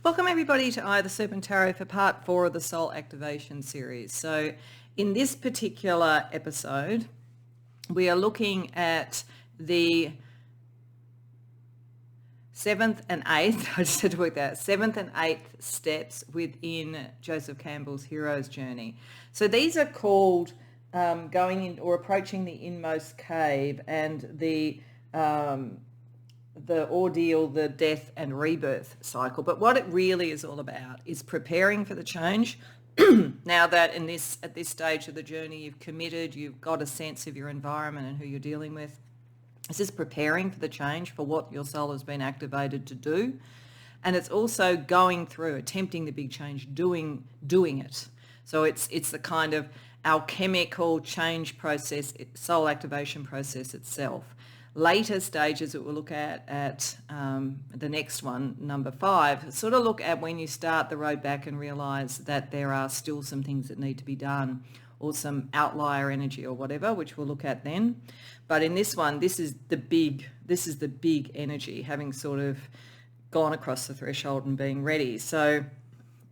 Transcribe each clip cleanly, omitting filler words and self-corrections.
Welcome everybody to the Serpent Tarot for part 4 of the Soul Activation series. So in this particular episode, we are looking at the 7th and 8th, I just had to work that out, 7th and 8th steps within Joseph Campbell's Hero's Journey. So these are called going in or approaching the innermost cave and the ordeal, the death and rebirth cycle. But what it really is all about is preparing for the change. Now that at this stage of the journey, you've committed, you've got a sense of your environment and who you're dealing with. This is preparing for the change, for what your soul has been activated to do. And it's also going through, attempting the big change, doing it. So it's the kind of alchemical change process, soul activation process itself. Later stages that we'll look at the next one, number 5, sort of look at when you start the road back and realise that there are still some things that need to be done, or some outlier energy or whatever, which we'll look at then. But in this one, this is the big energy, having sort of gone across the threshold and being ready. So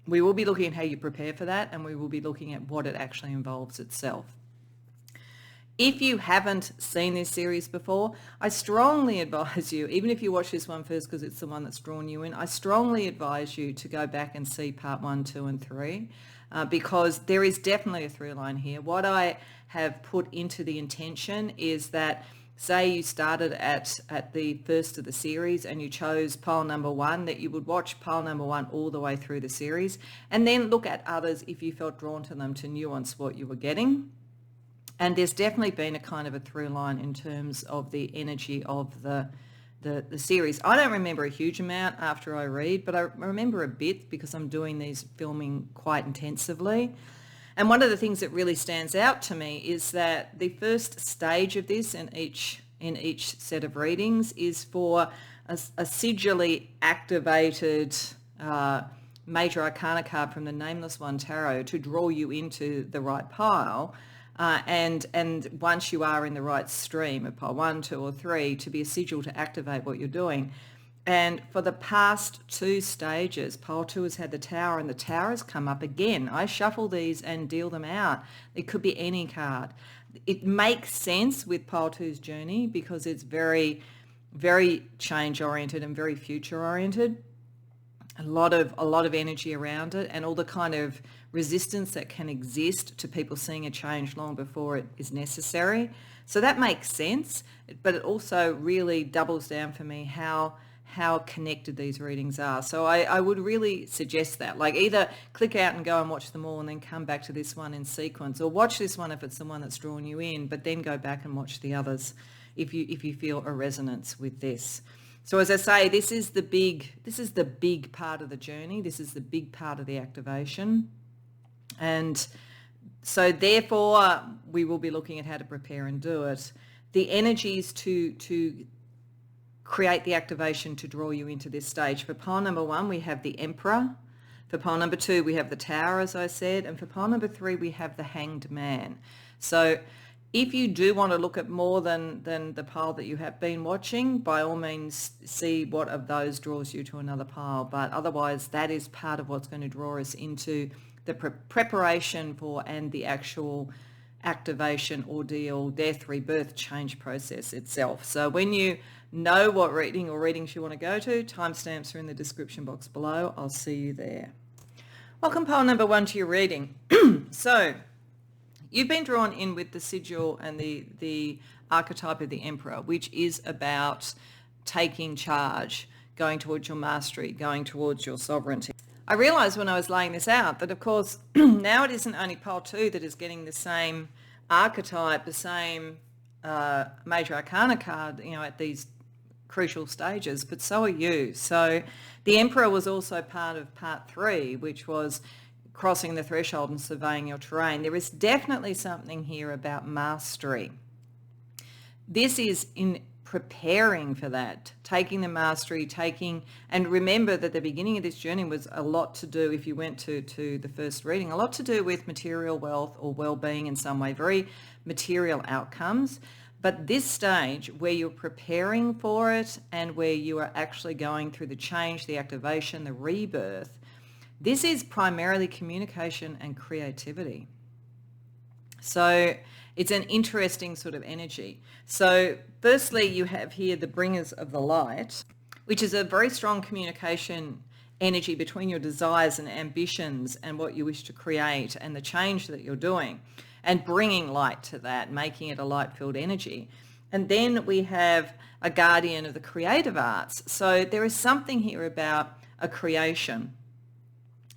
we will be looking at how you prepare for that, and we will be looking at what it actually involves itself. If you haven't seen this series before, I strongly advise you, even if you watch this one first because it's the one that's drawn you in, I strongly advise you to go back and see part 1, 2 and 3 because there is definitely a through line here. What I have put into the intention is that, say you started at the first of the series and you chose pile number 1, that you would watch pile number 1 all the way through the series and then look at others if you felt drawn to them to nuance what you were getting. And there's definitely been a kind of a through line in terms of the energy of the series. I don't remember a huge amount after I read, but I remember a bit because I'm doing these filming quite intensively. And one of the things that really stands out to me is that the first stage of this in each set of readings is for a sigilly activated Major Arcana card from the Nameless One Tarot to draw you into the right pile. And once you are in the right stream of pile 1, 2 or 3, to be a sigil to activate what you're doing. And for the past 2 stages, pile 2 has had the Tower and the Tower has come up again. I shuffle these and deal them out. It could be any card. It makes sense with pile 2's journey because it's very, very change oriented and very future oriented. A lot of energy around it, and all the kind of resistance that can exist to people seeing a change long before it is necessary. So that makes sense, but it also really doubles down for me how connected these readings are. So I would really suggest that, like, either click out and go and watch them all and then come back to this one in sequence, or watch this one if it's the one that's drawn you in, but then go back and watch the others if you feel a resonance with this. So as I say, this is the big part of the journey. This is the big part of the activation. And so therefore, we will be looking at how to prepare and do it. The energies to create the activation to draw you into this stage. For pile number 1, we have the Emperor. For pile number 2, we have the Tower, as I said. And for pile number 3, we have the Hanged Man. So if you do want to look at more than the pile that you have been watching, by all means, see what of those draws you to another pile. But otherwise, that is part of what's going to draw us into the preparation for and the actual activation, ordeal, death, rebirth, change process itself. So when you know what reading or readings you want to go to, timestamps are in the description box below. I'll see you there. Welcome pile number 1 to your reading. So you've been drawn in with the sigil and the archetype of the Emperor, which is about taking charge, going towards your mastery, going towards your sovereignty. I realised when I was laying this out that, of course, now it isn't only pile 2 that is getting the same archetype, the same Major Arcana card, at these crucial stages, but so are you. So the Emperor was also part of part 3, which was crossing the threshold and surveying your terrain. There is definitely something here about mastery. This is in preparing for that, taking the mastery, and remember that the beginning of this journey was a lot to do, if you went to the first reading, a lot to do with material wealth or well-being in some way, very material outcomes. But this stage where you're preparing for it and where you are actually going through the change, the activation, the rebirth, this is primarily communication and creativity. So it's an interesting sort of energy. So firstly, you have here the bringers of the light, which is a very strong communication energy between your desires and ambitions and what you wish to create and the change that you're doing, and bringing light to that, making it a light-filled energy. And then we have a guardian of the creative arts. So there is something here about a creation,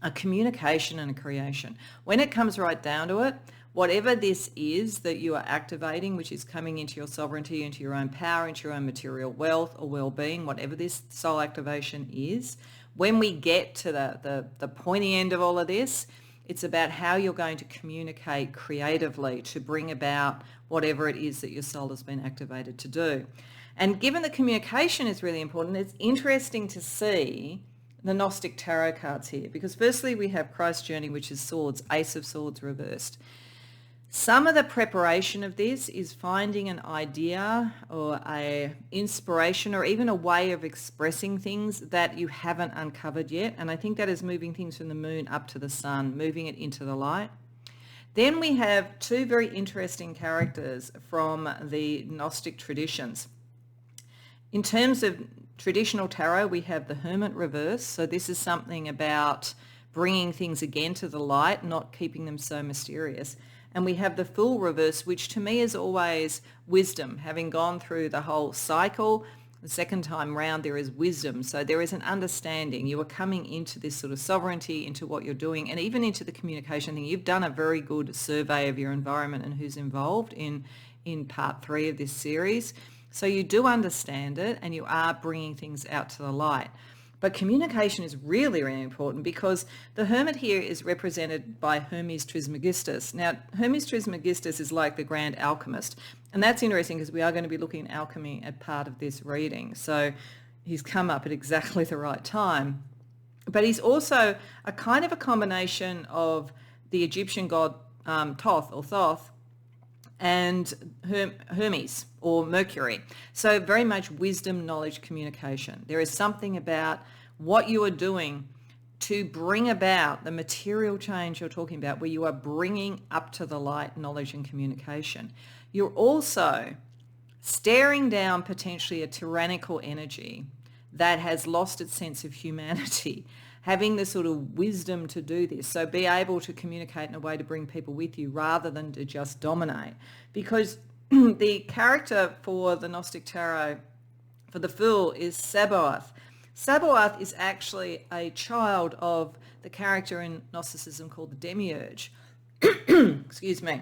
a communication and a creation. When it comes right down to it, whatever this is that you are activating, which is coming into your sovereignty, into your own power, into your own material wealth or well-being, whatever this soul activation is, when we get to the pointy end of all of this, it's about how you're going to communicate creatively to bring about whatever it is that your soul has been activated to do. And given that communication is really important, it's interesting to see the Gnostic tarot cards here, because firstly we have Christ's journey, which is swords, Ace of Swords reversed. Some of the preparation of this is finding an idea or a inspiration or even a way of expressing things that you haven't uncovered yet. And I think that is moving things from the moon up to the sun, moving it into the light. Then we have two very interesting characters from the Gnostic traditions. In terms of traditional tarot, we have the Hermit reverse. So this is something about bringing things again to the light, not keeping them so mysterious. And we have the Fool reverse, which to me is always wisdom. Having gone through the whole cycle, the second time round there is wisdom. So there is an understanding. You are coming into this sort of sovereignty, into what you're doing, and even into the communication thing. You've done a very good survey of your environment and who's involved in part 3 of this series. So you do understand it and you are bringing things out to the light. But communication is really, really important because the Hermit here is represented by Hermes Trismegistus. Now, Hermes Trismegistus is like the grand alchemist. And that's interesting because we are going to be looking at alchemy at part of this reading. So he's come up at exactly the right time. But he's also a kind of a combination of the Egyptian god Thoth and Hermes or Mercury. So very much wisdom, knowledge, communication. There is something about what you are doing to bring about the material change you're talking about, where you are bringing up to the light knowledge and communication. You're also staring down potentially a tyrannical energy that has lost its sense of humanity, having the sort of wisdom to do this. So be able to communicate in a way to bring people with you rather than to just dominate. Because the character for the Gnostic Tarot, for the Fool, is Sabaoth. Sabaoth is actually a child of the character in Gnosticism called the Demiurge. Excuse me.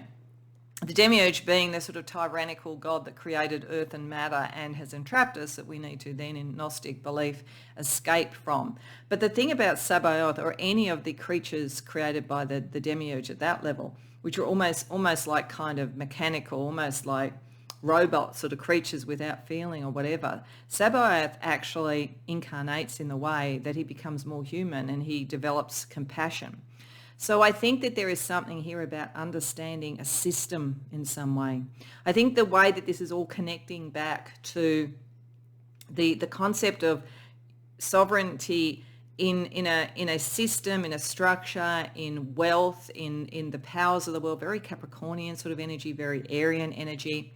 The Demiurge being the sort of tyrannical god that created earth and matter and has entrapped us, that we need to then in Gnostic belief escape from. But the thing about Sabaoth, or any of the creatures created by the Demiurge at that level, which are almost like kind of mechanical, almost like robot sort of creatures without feeling or whatever, Sabaoth actually incarnates in the way that he becomes more human and he develops compassion. So I think that there is something here about understanding a system in some way. I think the way that this is all connecting back to the concept of sovereignty in a system, in a structure, in wealth, in the powers of the world, very Capricornian sort of energy, very Aryan energy,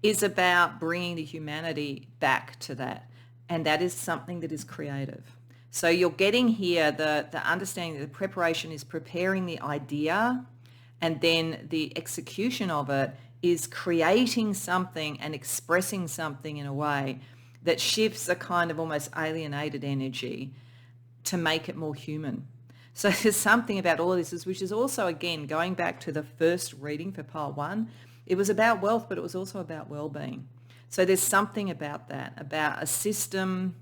is about bringing the humanity back to that. And that is something that is creative. So you're getting here the understanding that the preparation is preparing the idea, and then the execution of it is creating something and expressing something in a way that shifts a kind of almost alienated energy to make it more human. So there's something about all of this, which is also, again, going back to the first reading for part 1, it was about wealth, but it was also about well-being. So there's something about that, about a system,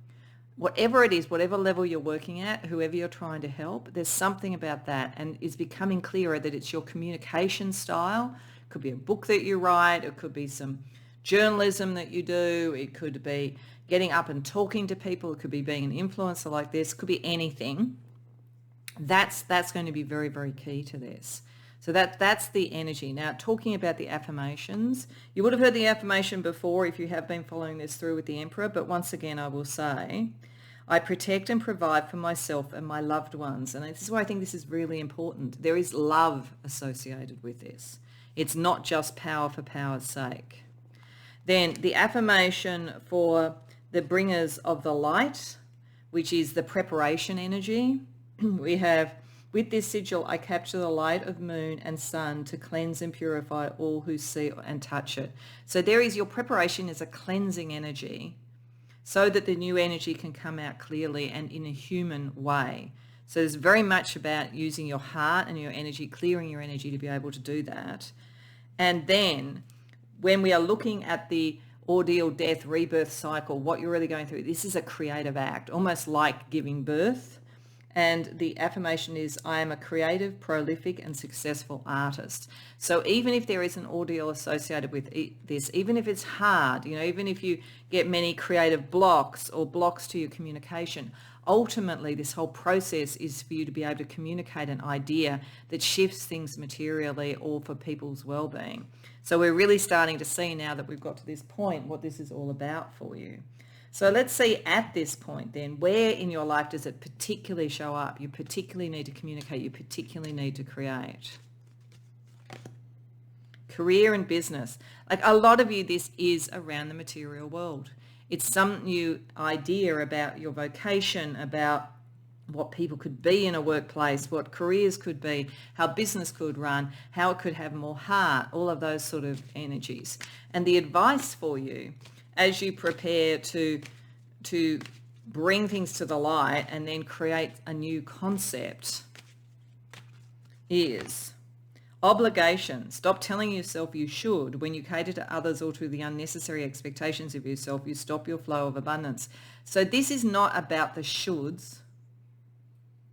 whatever it is, whatever level you're working at, whoever you're trying to help, there's something about that, and it's becoming clearer that it's your communication style. It could be a book that you write, it could be some journalism that you do, it could be getting up and talking to people, it could be being an influencer like this, it could be anything. That's going to be very, very key to this. So that's the energy. Now, talking about the affirmations, you would have heard the affirmation before if you have been following this through with the Emperor, but once again, I will say, I protect and provide for myself and my loved ones. And this is why I think this is really important. There is love associated with this. It's not just power for power's sake. Then the affirmation for the bringers of the light, which is the preparation energy, we have, with this sigil, I capture the light of moon and sun to cleanse and purify all who see and touch it. So there is your preparation is a cleansing energy so that the new energy can come out clearly and in a human way. So it's very much about using your heart and your energy, clearing your energy to be able to do that. And then when we are looking at the ordeal, death, rebirth cycle, what you're really going through, this is a creative act, almost like giving birth. And the affirmation is, I am a creative, prolific and successful artist. So even if there is an ordeal associated with this, even if it's hard, even if you get many creative blocks or blocks to your communication, ultimately this whole process is for you to be able to communicate an idea that shifts things materially or for people's well-being. So we're really starting to see now that we've got to this point what this is all about for you. So let's see at this point then, where in your life does it particularly show up? You particularly need to communicate, you particularly need to create. Career and business. Like a lot of you, this is around the material world. It's some new idea about your vocation, about what people could be in a workplace, what careers could be, how business could run, how it could have more heart, all of those sort of energies. And the advice for you as you prepare to bring things to the light and then create a new concept is obligation. Stop telling yourself you should. When you cater to others or to the unnecessary expectations of yourself, you stop your flow of abundance. So this is not about the shoulds.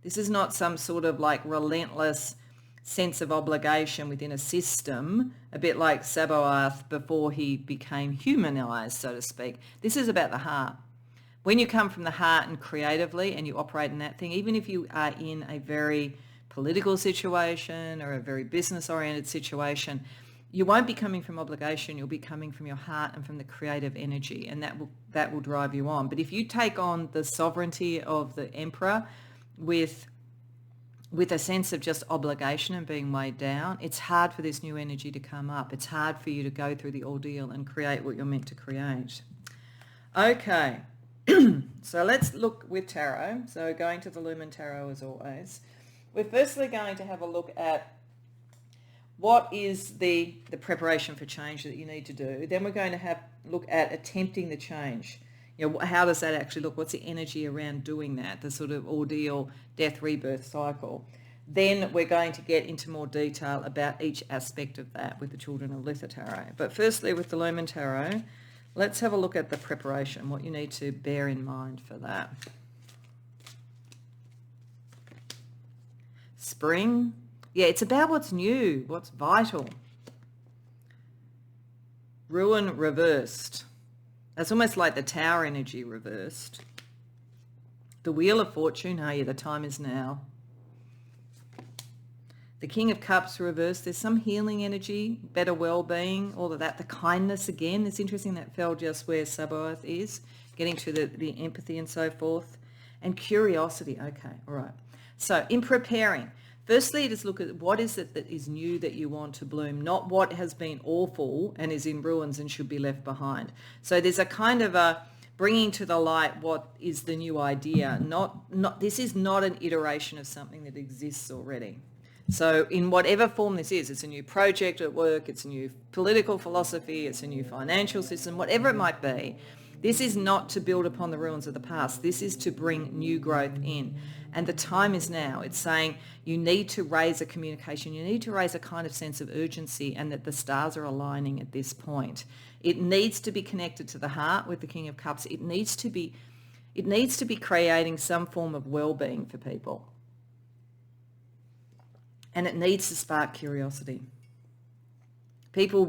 This is not some sort of like relentless sense of obligation within a system, a bit like Sabaoth before he became humanized, so to speak. This is about the heart. When you come from the heart and creatively and you operate in that thing, even if you are in a very political situation or a very business-oriented situation, you won't be coming from obligation, you'll be coming from your heart and from the creative energy, and that will drive you on. But if you take on the sovereignty of the Emperor with a sense of just obligation and being weighed down, it's hard for this new energy to come up. It's hard for you to go through the ordeal and create what you're meant to create. Okay, so let's look with tarot. So going to the Lumen Tarot as always. We're firstly going to have a look at what is the preparation for change that you need to do. Then we're going to look at attempting the change. How does that actually look? What's the energy around doing that, the sort of ordeal, death, rebirth cycle? Then we're going to get into more detail about each aspect of that with the Children of Litha Tarot. But firstly, with the Lumen Tarot, let's have a look at the preparation, what you need to bear in mind for that. Spring. Yeah, it's about what's new, what's vital. Ruin reversed. That's almost like the Tower energy reversed. The Wheel of Fortune, oh yeah, the time is now. The King of Cups reversed. There's some healing energy, better well-being, all of that. The kindness again. It's interesting that fell just where Sabaoth is, getting to the empathy and so forth. And curiosity. Okay, all right. So in preparing, firstly, just look at what is it that is new that you want to bloom, not what has been awful and is in ruins and should be left behind. So there's a kind of a bringing to the light what is the new idea. This is not an iteration of something that exists already. So in whatever form this is, it's a new project at work, it's a new political philosophy, it's a new financial system, whatever it might be, this is not to build upon the ruins of the past. This is to bring new growth in. And the time is now. It's saying you need to raise a communication. You need to raise a kind of sense of urgency and that the stars are aligning at this point. It needs to be connected to the heart with the King of Cups. It needs to be creating some form of well-being for people. And it needs to spark curiosity. People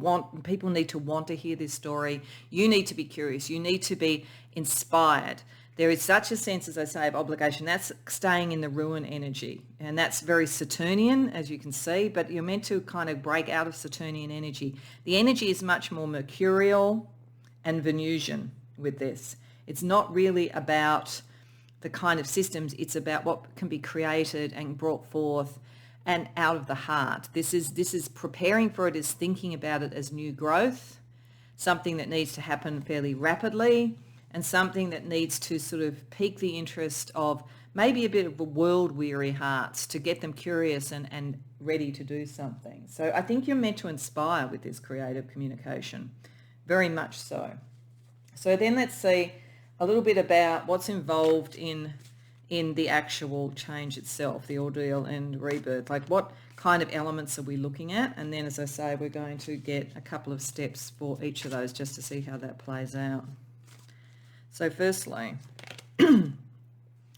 need to want to hear this story. You need to be curious. You need to be inspired. there is such a sense, as I say, of obligation. That's staying in the ruin energy. And that's very Saturnian, as you can see, but you're meant to kind of break out of Saturnian energy. The energy is much more mercurial and Venusian with this. It's not really about the kind of systems. It's about what can be created and brought forth and out of the heart. This is preparing for it, is thinking about it as new growth, something that needs to happen fairly rapidly, and something that needs to sort of pique the interest of maybe a bit of world-weary hearts to get them curious and ready to do something. So I think you're meant to inspire with this creative communication, very much so. So then let's see a little bit about what's involved in the actual change itself, the ordeal and rebirth. Like, what kind of elements are we looking at? And then, as I say, we're going to get a couple of steps for each of those just to see how that plays out. So firstly,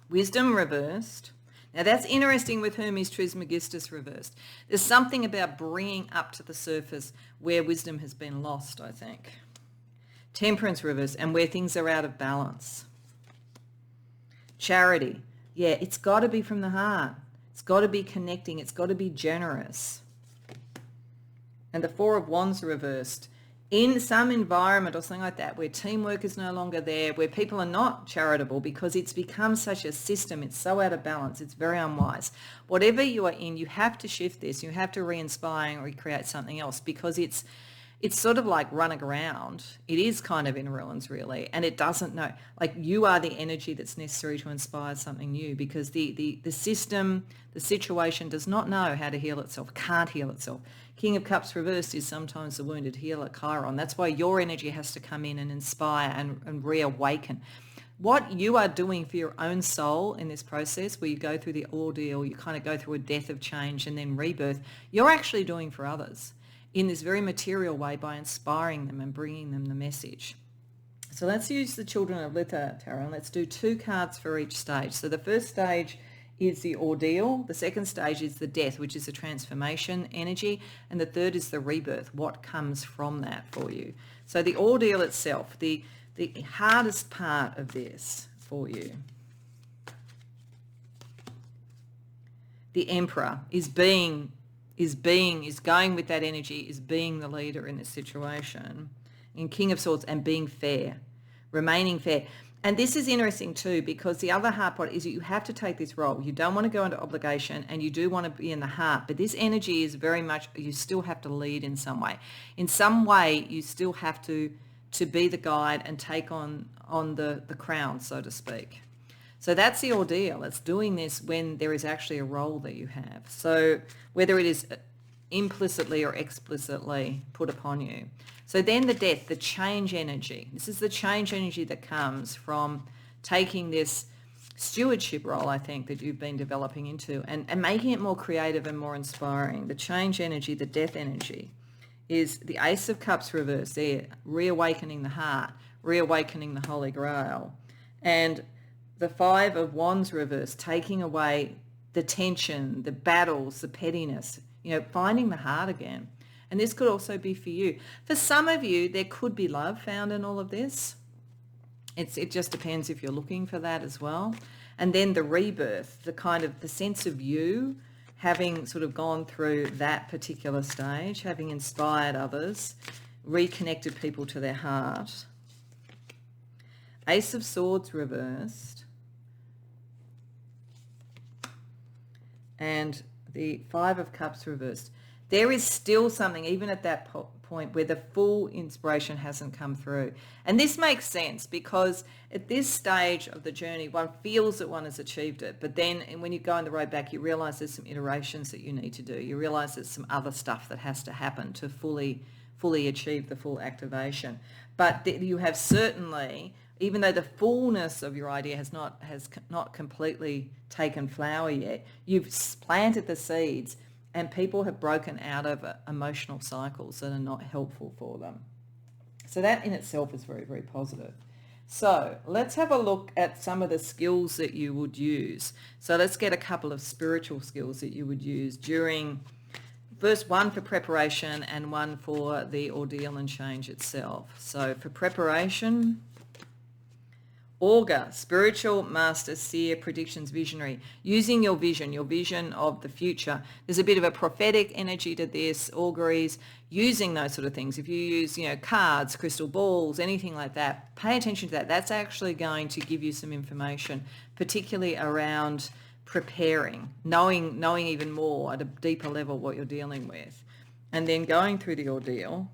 wisdom reversed. Now that's interesting with Hermes Trismegistus reversed. There's something about bringing up to the surface where wisdom has been lost, I think. Temperance reversed, and where things are out of balance. Charity. Yeah, it's got to be from the heart. It's got to be connecting. It's got to be generous. And the Four of Wands reversed. In some environment or something like that, where teamwork is no longer there, where people are not charitable because it's become such a system, it's so out of balance, it's very unwise. Whatever you are in, you have to shift this. You have to re-inspire and recreate something else, because it's sort of like running around. It is kind of in ruins, really, and it doesn't know. Like, you are the energy that's necessary to inspire something new, because the system, the situation does not know how to heal itself, can't heal itself. King of Cups reversed is sometimes the wounded healer, Chiron. That's why your energy has to come in and inspire and reawaken. What you are doing for your own soul in this process, where you go through the ordeal, you kind of go through a death of change and then rebirth, you're actually doing for others in this very material way by inspiring them and bringing them the message. So let's use the Children of Litha Tarot, and let's do 2 cards for each stage. So the first stage is the ordeal, the second stage is the death, which is the transformation energy, and the third is the rebirth, what comes from that for you. So the ordeal itself, the hardest part of this for you, the Emperor is going with that energy, is being the leader in this situation, in King of Swords, and being fair, remaining fair. And this is interesting too, because the other hard part is that you have to take this role. You don't want to go into obligation, and you do want to be in the heart, but this energy is very much, you still have to lead in some way. In some way, you still have to be the guide and take on the crown, so to speak. So that's the ordeal. It's doing this when there is actually a role that you have. So whether it is implicitly or explicitly put upon you. So then the death, the change energy. This is the change energy that comes from taking this stewardship role, I think, that you've been developing into and making it more creative and more inspiring. The change energy, the death energy, is the Ace of Cups reversed there, reawakening the heart, reawakening the Holy Grail. And the Five of Wands reversed, taking away the tension, the battles, the pettiness, finding the heart again. And this could also be for you. For some of you, there could be love found in all of this. It just depends if you're looking for that as well. And then the rebirth, the sense of you having sort of gone through that particular stage, having inspired others, reconnected people to their heart. Ace of Swords reversed. And the Five of Cups reversed. There is still something, even at that point, where the full inspiration hasn't come through. And this makes sense, because at this stage of the journey, one feels that one has achieved it. But then when you go on the road back, you realise there's some iterations that you need to do. You realise there's some other stuff that has to happen to fully achieve the full activation. But you have certainly, even though the fullness of your idea has not completely taken flower yet, you've planted the seeds, and people have broken out of emotional cycles that are not helpful for them. So that in itself is very, very positive. So let's have a look at some of the skills that you would use. So let's get a couple of spiritual skills that you would use during, first one for preparation and one for the ordeal and change itself. So for preparation, Augur, spiritual master, seer, predictions, visionary. Using your vision of the future. There's a bit of a prophetic energy to this, auguries, using those sort of things. If you use, cards, crystal balls, anything like that, pay attention to that. That's actually going to give you some information, particularly around preparing, knowing even more at a deeper level what you're dealing with. And then going through the ordeal,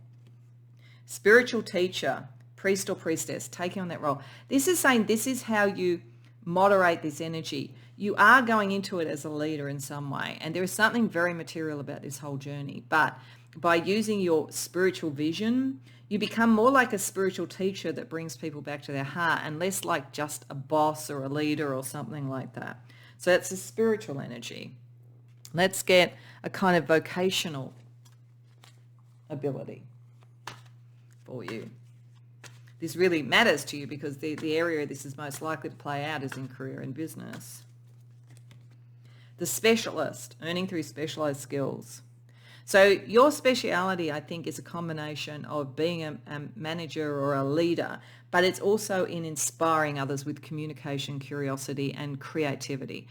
spiritual teacher, priest or priestess, taking on that role. This is saying this is how you moderate this energy. You are going into it as a leader in some way, and there is something very material about this whole journey. But by using your spiritual vision, you become more like a spiritual teacher that brings people back to their heart and less like just a boss or a leader or something like that. So that's a spiritual energy. Let's get a kind of vocational ability for you. This really matters to you because the area this is most likely to play out is in career and business. The specialist, earning through specialised skills. So your speciality, I think, is a combination of being a manager or a leader, but it's also in inspiring others with communication, curiosity, and creativity.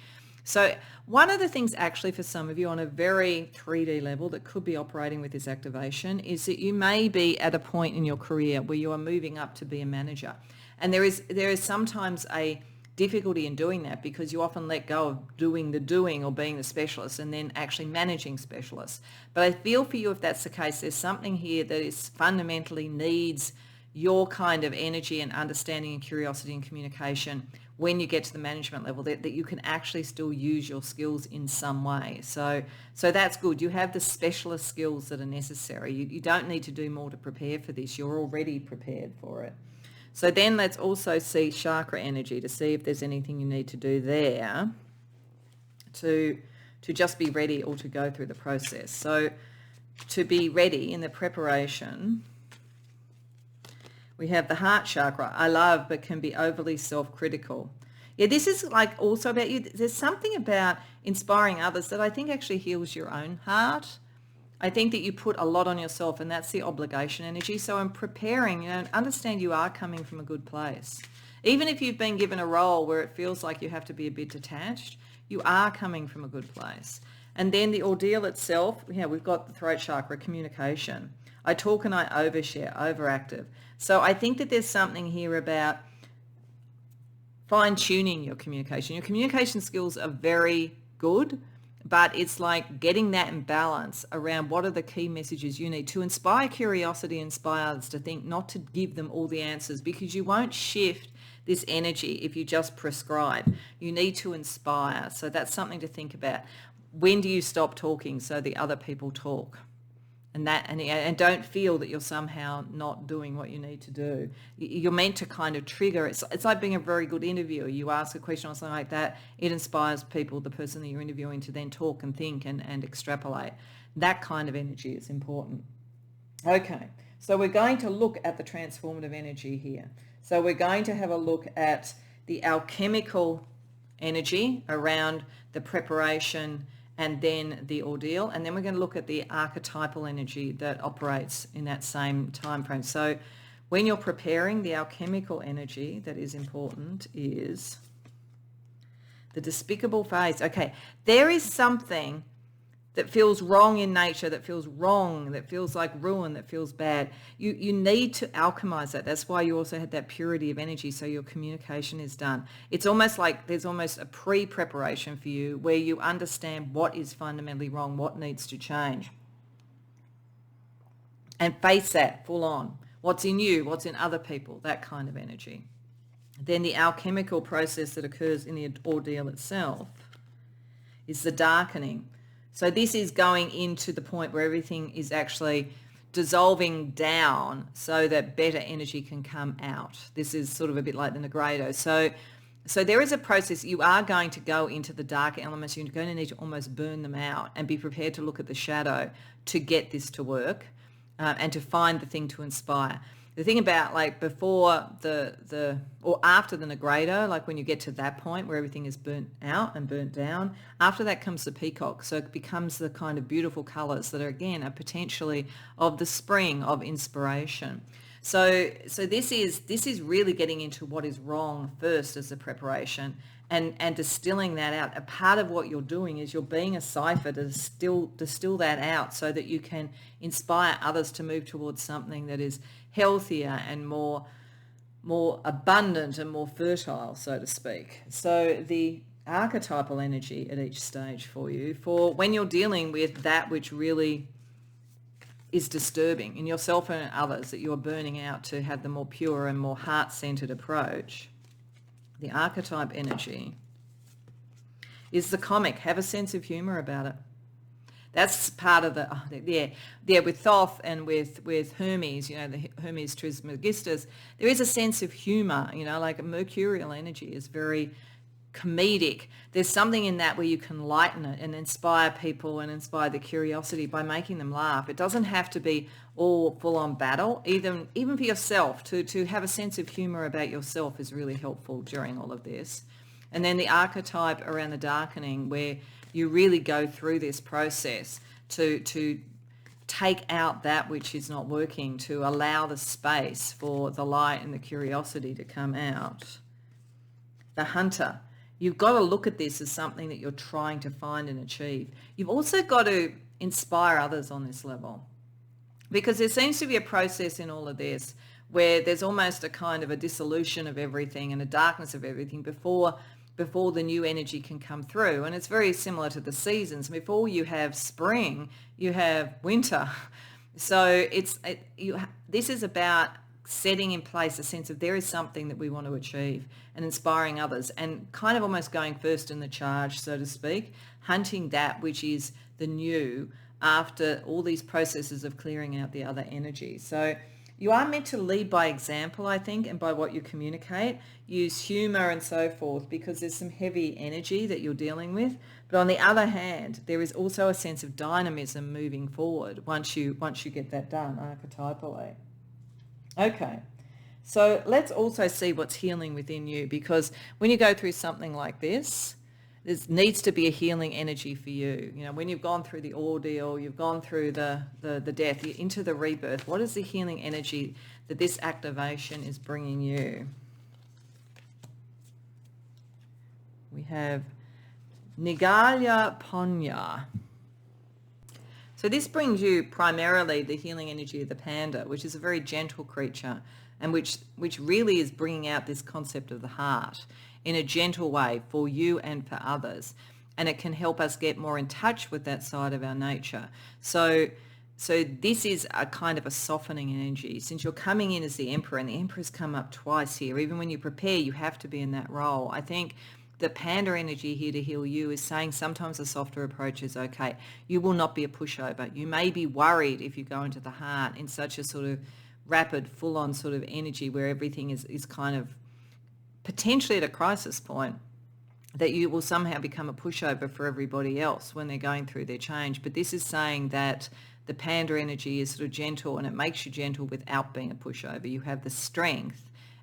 So one of the things actually for some of you on a very 3D level that could be operating with this activation is that you may be at a point in your career where you are moving up to be a manager. And there is sometimes a difficulty in doing that because you often let go of doing the doing or being the specialist and then actually managing specialists. But I feel for you, if that's the case, there's something here that is fundamentally needs your kind of energy and understanding and curiosity and communication when you get to the management level, that you can actually still use your skills in some way. So that's good. You have the specialist skills that are necessary. You don't need to do more to prepare for this. You're already prepared for it. So then let's also see chakra energy to see if there's anything you need to do there to just be ready or to go through the process. So to be ready in the preparation, we have the heart chakra. I love, but can be overly self-critical. Yeah, this is like also about you. There's something about inspiring others that I think actually heals your own heart. I think that you put a lot on yourself, and that's the obligation energy. So in preparing, understand you are coming from a good place. Even if you've been given a role where it feels like you have to be a bit detached, you are coming from a good place. And then the ordeal itself, we've got the throat chakra, communication. I talk and I overshare, overactive. So I think that there's something here about fine-tuning your communication. Your communication skills are very good, but it's like getting that in balance around what are the key messages you need to inspire curiosity, inspire others to think, not to give them all the answers, because you won't shift this energy if you just prescribe. You need to inspire. So that's something to think about. When do you stop talking so the other people talk? And don't feel that you're somehow not doing what you need to do. You're meant to kind of trigger. It's like being a very good interviewer. You ask a question or something like that. It inspires people, the person that you're interviewing, to then talk and think and extrapolate. That kind of energy is important. Okay, so we're going to look at the transformative energy here. So we're going to have a look at the alchemical energy around the preparation and then the ordeal, and then we're going to look at the archetypal energy that operates in that same time frame. So when you're preparing, the alchemical energy that is important is the despicable phase. Okay, there is something that feels wrong in nature, that feels wrong, that feels like ruin, that feels bad. You need to alchemize that. That's why you also had that purity of energy, so your communication is done. It's almost like there's almost a pre-preparation for you where you understand what is fundamentally wrong, what needs to change. And face that full on. What's in you, what's in other people, that kind of energy. Then the alchemical process that occurs in the ordeal itself is the darkening. So this is going into the point where everything is actually dissolving down so that better energy can come out. This is sort of a bit like the Negredo. So there is a process. You are going to go into the dark elements. You're going to need to almost burn them out and be prepared to look at the shadow to get this to work and to find the thing to inspire. The thing about like before or after the Negredo, like when you get to that point where everything is burnt out and burnt down, after that comes the peacock. So it becomes the kind of beautiful colours that are, again, are potentially of the spring of inspiration. So this is really getting into what is wrong first as a preparation, and distilling that out. A part of what you're doing is you're being a cipher to distill that out so that you can inspire others to move towards something that is healthier and more abundant and more fertile, so to speak. So the archetypal energy at each stage for you, for when you're dealing with that which really is disturbing in yourself and in others, that you're burning out to have the more pure and more heart-centered approach. The archetype energy is the comic. Have a sense of humor about it. That's part of with Thoth and with Hermes, the Hermes Trismegistus, there is a sense of humor, like a mercurial energy is very comedic. There's something in that where you can lighten it and inspire people and inspire the curiosity by making them laugh. It doesn't have to be all full-on battle. Even for yourself, to have a sense of humor about yourself is really helpful during all of this. And then the archetype around the darkening, where you really go through this process to take out that which is not working, to allow the space for the light and the curiosity to come out. The hunter. You've got to look at this as something that you're trying to find and achieve. You've also got to inspire others on this level, because there seems to be a process in all of this where there's almost a kind of a dissolution of everything and a darkness of everything before the new energy can come through. And it's very similar to the seasons. Before you have spring, you have winter. So this is about setting in place a sense of there is something that we want to achieve and inspiring others, and kind of almost going first in the charge, so to speak, hunting that which is the new after all these processes of clearing out the other energy. So you are meant to lead by example, I think, and by what you communicate. Use humor and so forth, because there's some heavy energy that you're dealing with. But on the other hand, there is also a sense of dynamism moving forward once you get that done archetypally. Okay, so let's also see what's healing within you, because when you go through something like this, there needs to be a healing energy for you. When you've gone through the ordeal, you've gone through the death, you're into the rebirth. What is the healing energy that this activation is bringing you? We have Nigalya Ponya. So this brings you primarily the healing energy of the panda, which is a very gentle creature, and which really is bringing out this concept of the heart in a gentle way for you and for others. And it can help us get more in touch with that side of our nature. So this is a kind of a softening energy. Since you're coming in as the emperor, and the emperor's come up twice here, even when you prepare, you have to be in that role. I think the panda energy here to heal you is saying sometimes a softer approach is okay. You will not be a pushover. You may be worried if you go into the heart in such a sort of rapid, full-on sort of energy where everything is kind of potentially at a crisis point, that you will somehow become a pushover for everybody else when they're going through their change. But this is saying that the panda energy is sort of gentle, and it makes you gentle without being a pushover. You have the strength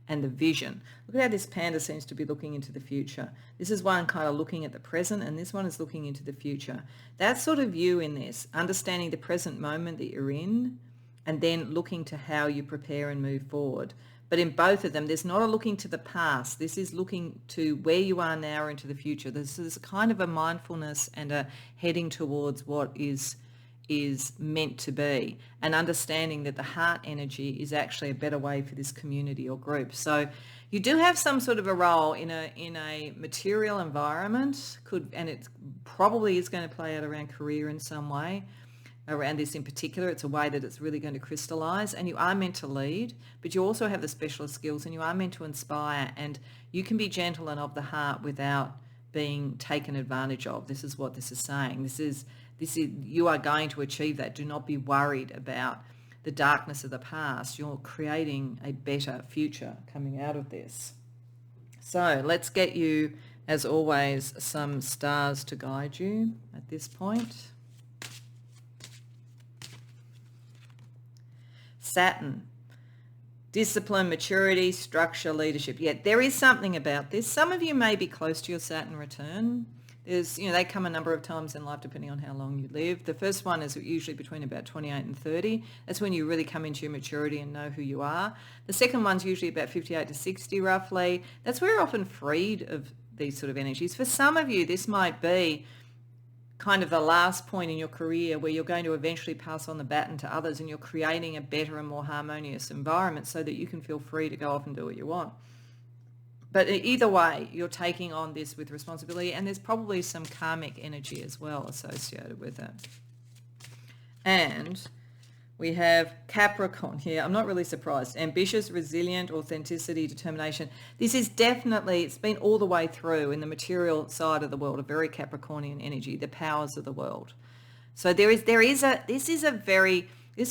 and the vision. Look at how this panda seems to be looking into the future. This is one kind of looking at the present, and this one is looking into the future. That's sort of you in this, understanding the present moment that you're in, and then looking to how you prepare and move forward. But in both of them, there's not a looking to the past. This is looking to where you are now into the future. This is kind of a mindfulness and a heading towards what is meant to be, and understanding that the heart energy is actually a better way for this community or group. So you do have some sort of a role in a material environment, and it probably is going to play out around career in some way. Around this in particular, it's a way that it's really going to crystallize, and you are meant to lead, but you also have the specialist skills, and you are meant to inspire, and you can be gentle and of the heart without being taken advantage of. This is what this is saying. This is you are going to achieve that. Do not be worried about the darkness of the past. You're creating a better future coming out of this. So let's get you, as always, some stars to guide you at this point. Saturn, discipline, maturity, structure, leadership. Yeah, there is something about this. Some of you may be close to your Saturn return. There's, they come a number of times in life depending on how long you live. The first one is usually between about 28 and 30. That's when you really come into your maturity and know who you are. The second one's usually about 58 to 60 roughly. That's where you're often freed of these sort of energies. For some of you, this might be kind of the last point in your career where you're going to eventually pass on the baton to others and you're creating a better and more harmonious environment so that you can feel free to go off and do what you want. But either way, you're taking on this with responsibility, and there's probably some karmic energy as well associated with it. And we have Capricorn here. I'm not really surprised. Ambitious, resilient, authenticity, determination. This is definitely, it's been all the way through in the material side of the world, a very Capricornian energy, the powers of the world. So this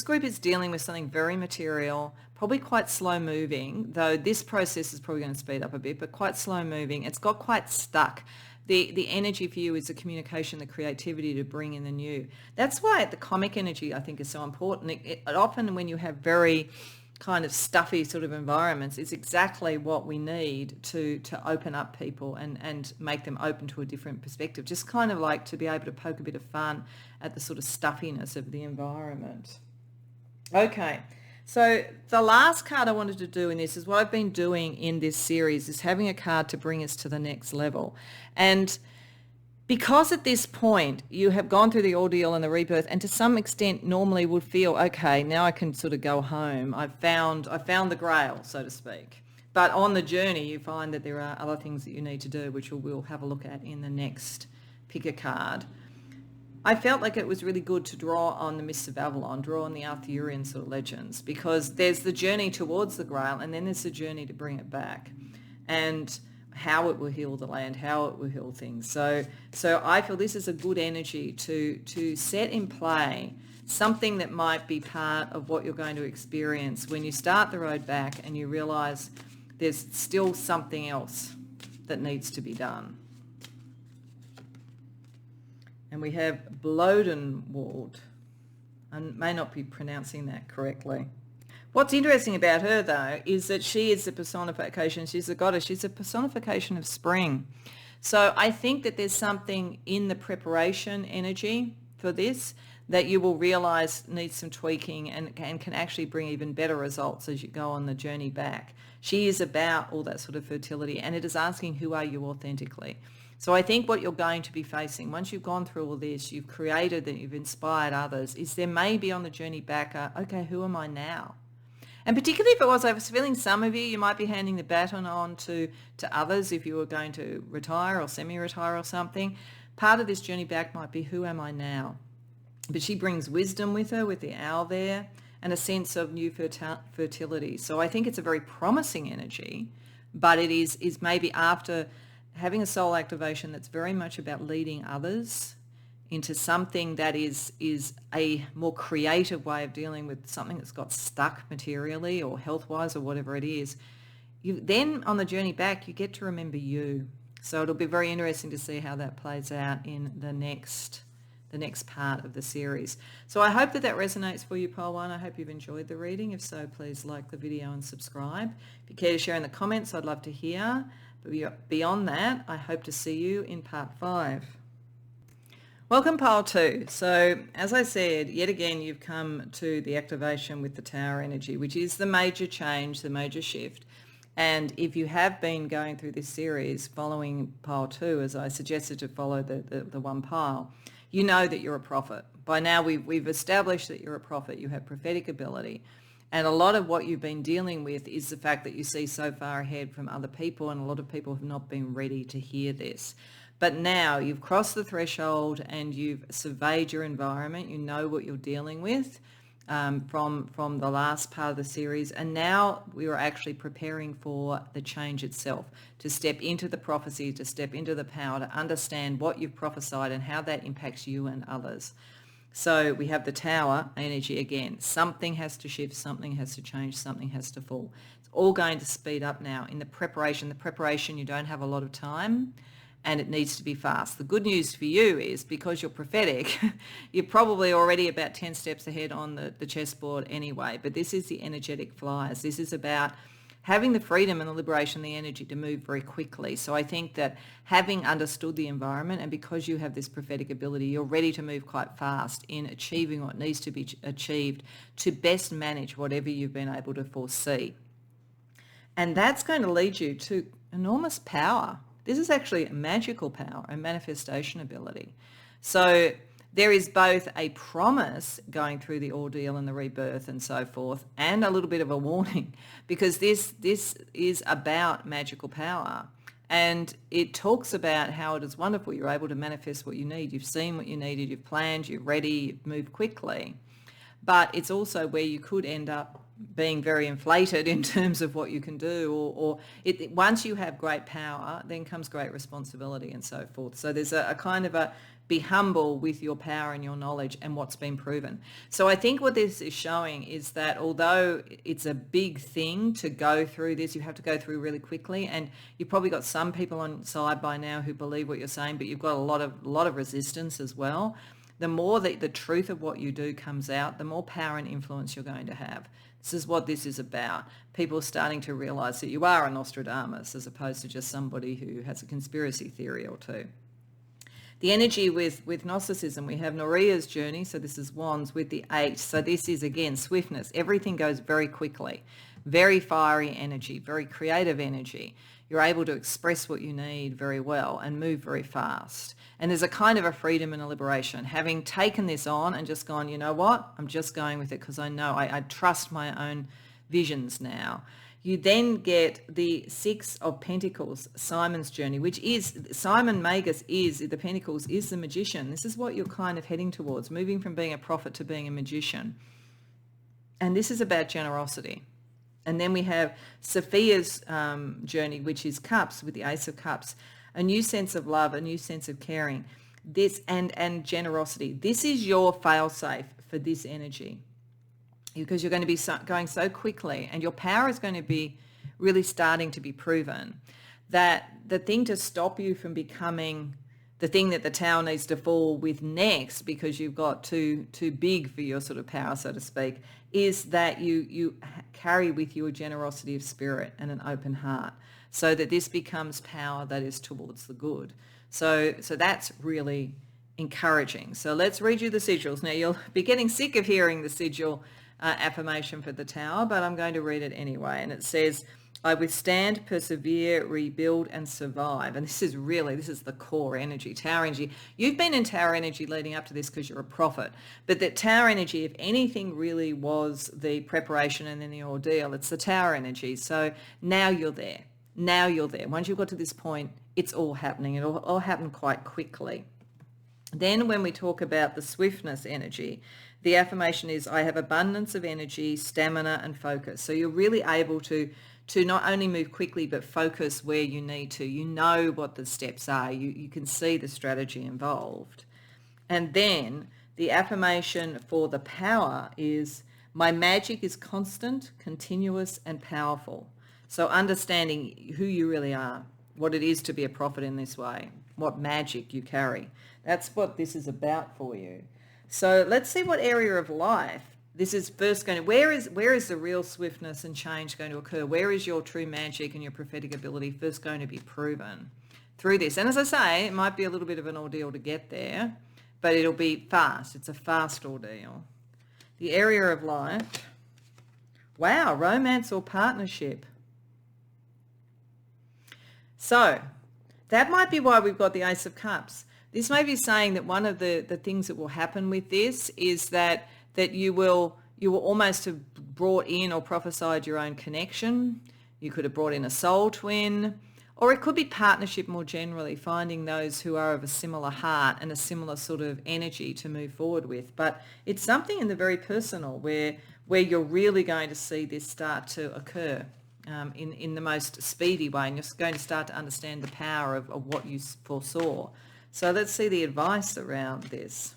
group is dealing with something very material, probably quite slow moving, though this process is probably going to speed up a bit, but quite slow moving. It's got quite stuck. The energy for you is the communication, the creativity to bring in the new. That's why the comic energy, I think, is so important. It often when you have very kind of stuffy sort of environments, it's exactly what we need to open up people and make them open to a different perspective. Just kind of like to be able to poke a bit of fun at the sort of stuffiness of the environment. Okay, so the last card I wanted to do in this is what I've been doing in this series is having a card to bring us to the next level. And because at this point you have gone through the ordeal and the rebirth and to some extent normally would feel, okay, now I can sort of go home. I found the grail, so to speak. But on the journey you find that there are other things that you need to do, which we'll have a look at in the next pick a card. I felt like it was really good to draw on the Mists of Avalon, draw on the Arthurian sort of legends, because there's the journey towards the Grail and then there's the journey to bring it back and how it will heal the land, how it will heal things. So I feel this is a good energy to set in play something that might be part of what you're going to experience when you start the road back and you realise there's still something else that needs to be done. And we have Blodenwald. I may not be pronouncing that correctly. What's interesting about her, though, is that she is the personification, she's a goddess, she's a personification of spring. So I think that there's something in the preparation energy for this that you will realise needs some tweaking and can actually bring even better results as you go on the journey back. She is about all that sort of fertility, and it is asking, who are you authentically? So I think what you're going to be facing, once you've gone through all this, you've created and you've inspired others, is there may be on the journey back, okay, who am I now? And particularly if it was, I was feeling some of you might be handing the baton on to others if you were going to retire or semi-retire or something. Part of this journey back might be, who am I now? But she brings wisdom with her, with the owl there, and a sense of new fertility. So I think it's a very promising energy, but it is maybe after having a soul activation that's very much about leading others into something that is a more creative way of dealing with something that's got stuck materially or health-wise or whatever it is. Then on the journey back, you get to remember you. So it'll be very interesting to see how that plays out in the next part of the series. So I hope that resonates for you, Pole 1. I hope you've enjoyed the reading. If so, please like the video and subscribe. If you care to share in the comments, I'd love to hear. But beyond that, I hope to see you in part 5. Welcome, Pole 2. So as I said, yet again, you've come to the activation with the Tower energy, which is the major change, the major shift. And if you have been going through this series following pile 2, as I suggested to follow the one pile, you know that you're a prophet. By now we've established that you're a prophet, you have prophetic ability. And a lot of what you've been dealing with is the fact that you see so far ahead from other people, and a lot of people have not been ready to hear this. But now you've crossed the threshold and you've surveyed your environment, you know what you're dealing with from the last part of the series, and now we are actually preparing for the change itself, to step into the prophecy, to step into the power, to understand what you've prophesied and how that impacts you and others. So we have the Tower energy again. Something has to shift, something has to change, something has to fall. It's all going to speed up now. In the preparation, you don't have a lot of time and it needs to be fast. The good news for you is because you're prophetic, you're probably already about 10 steps ahead on the chessboard anyway, but this is the energetic flyers. This is about having the freedom and the liberation, the energy to move very quickly. So I think that having understood the environment, and because you have this prophetic ability, you're ready to move quite fast in achieving what needs to be achieved to best manage whatever you've been able to foresee. And that's going to lead you to enormous power. This is actually a magical power, a manifestation ability. So there is both a promise going through the ordeal and the rebirth and so forth, and a little bit of a warning, because this is about magical power. And it talks about how it is wonderful. You're able to manifest what you need. You've seen what you needed. You've planned. You're ready. You've moved quickly. But it's also where you could end up being very inflated in terms of what you can do, or once you have great power, then comes great responsibility and so forth. So there's a kind of a be humble with your power and your knowledge and what's been proven. So I think what this is showing is that although it's a big thing to go through this, you have to go through really quickly, and you've probably got some people on side by now who believe what you're saying, but you've got a lot of resistance as well. The more that the truth of what you do comes out, the more power and influence you're going to have. This is what this is about. People are starting to realise that you are a Nostradamus as opposed to just somebody who has a conspiracy theory or two. The energy with Gnosticism, we have Noria's journey, so this is wands with the 8. So this is, again, swiftness. Everything goes very quickly. Very fiery energy, very creative energy. You're able to express what you need very well and move very fast. And there's a kind of a freedom and a liberation. Having taken this on and just gone, you know what, I'm just going with it because I know I trust my own visions now. You then get the 6 of Pentacles, Simon's journey, which is, Simon Magus is, the Pentacles is the magician. This is what you're kind of heading towards, moving from being a prophet to being a magician. And this is about generosity. And then we have Sophia's journey, which is Cups with the Ace of Cups, a new sense of love, a new sense of caring, this and generosity. This is your fail-safe for this energy, because you're going to be going so quickly, and your power is going to be really starting to be proven, that the thing to stop you from becoming the thing that the tower needs to fall with next, because you've got too big for your sort of power, so to speak, is that you carry with you a generosity of spirit and an open heart, so that this becomes power that is towards the good. So that's really encouraging. So let's read you the sigils. Now, you'll be getting sick of hearing the sigil affirmation for the tower, but I'm going to read it anyway. And it says, I withstand, persevere, rebuild, and survive. And this is the core energy, tower energy. You've been in tower energy leading up to this because you're a prophet. But that tower energy, if anything really was the preparation and then the ordeal, it's the tower energy. So now you're there. Now you're there. Once you've got to this point, it's all happening. It'll all happen quite quickly. Then when we talk about the swiftness energy, the affirmation is, I have abundance of energy, stamina, and focus. So you're really able to not only move quickly, but focus where you need to. You know what the steps are. You can see the strategy involved. And then the affirmation for the power is, my magic is constant, continuous, and powerful. So understanding who you really are, what it is to be a prophet in this way, what magic you carry. That's what this is about for you. So let's see what area of life this is first going to, where is the real swiftness and change going to occur? Where is your true magic and your prophetic ability first going to be proven through this? And as I say, it might be a little bit of an ordeal to get there, but it'll be fast. It's a fast ordeal. The area of life, wow, romance or partnership. So that might be why we've got the Ace of Cups. This may be saying that one of the things that will happen with this is that you will almost have brought in or prophesied your own connection. You could have brought in a soul twin, or it could be partnership more generally, finding those who are of a similar heart and a similar sort of energy to move forward with. But it's something in the very personal where you're really going to see this start to occur in the most speedy way, and you're going to start to understand the power of what you foresaw. So let's see the advice around this.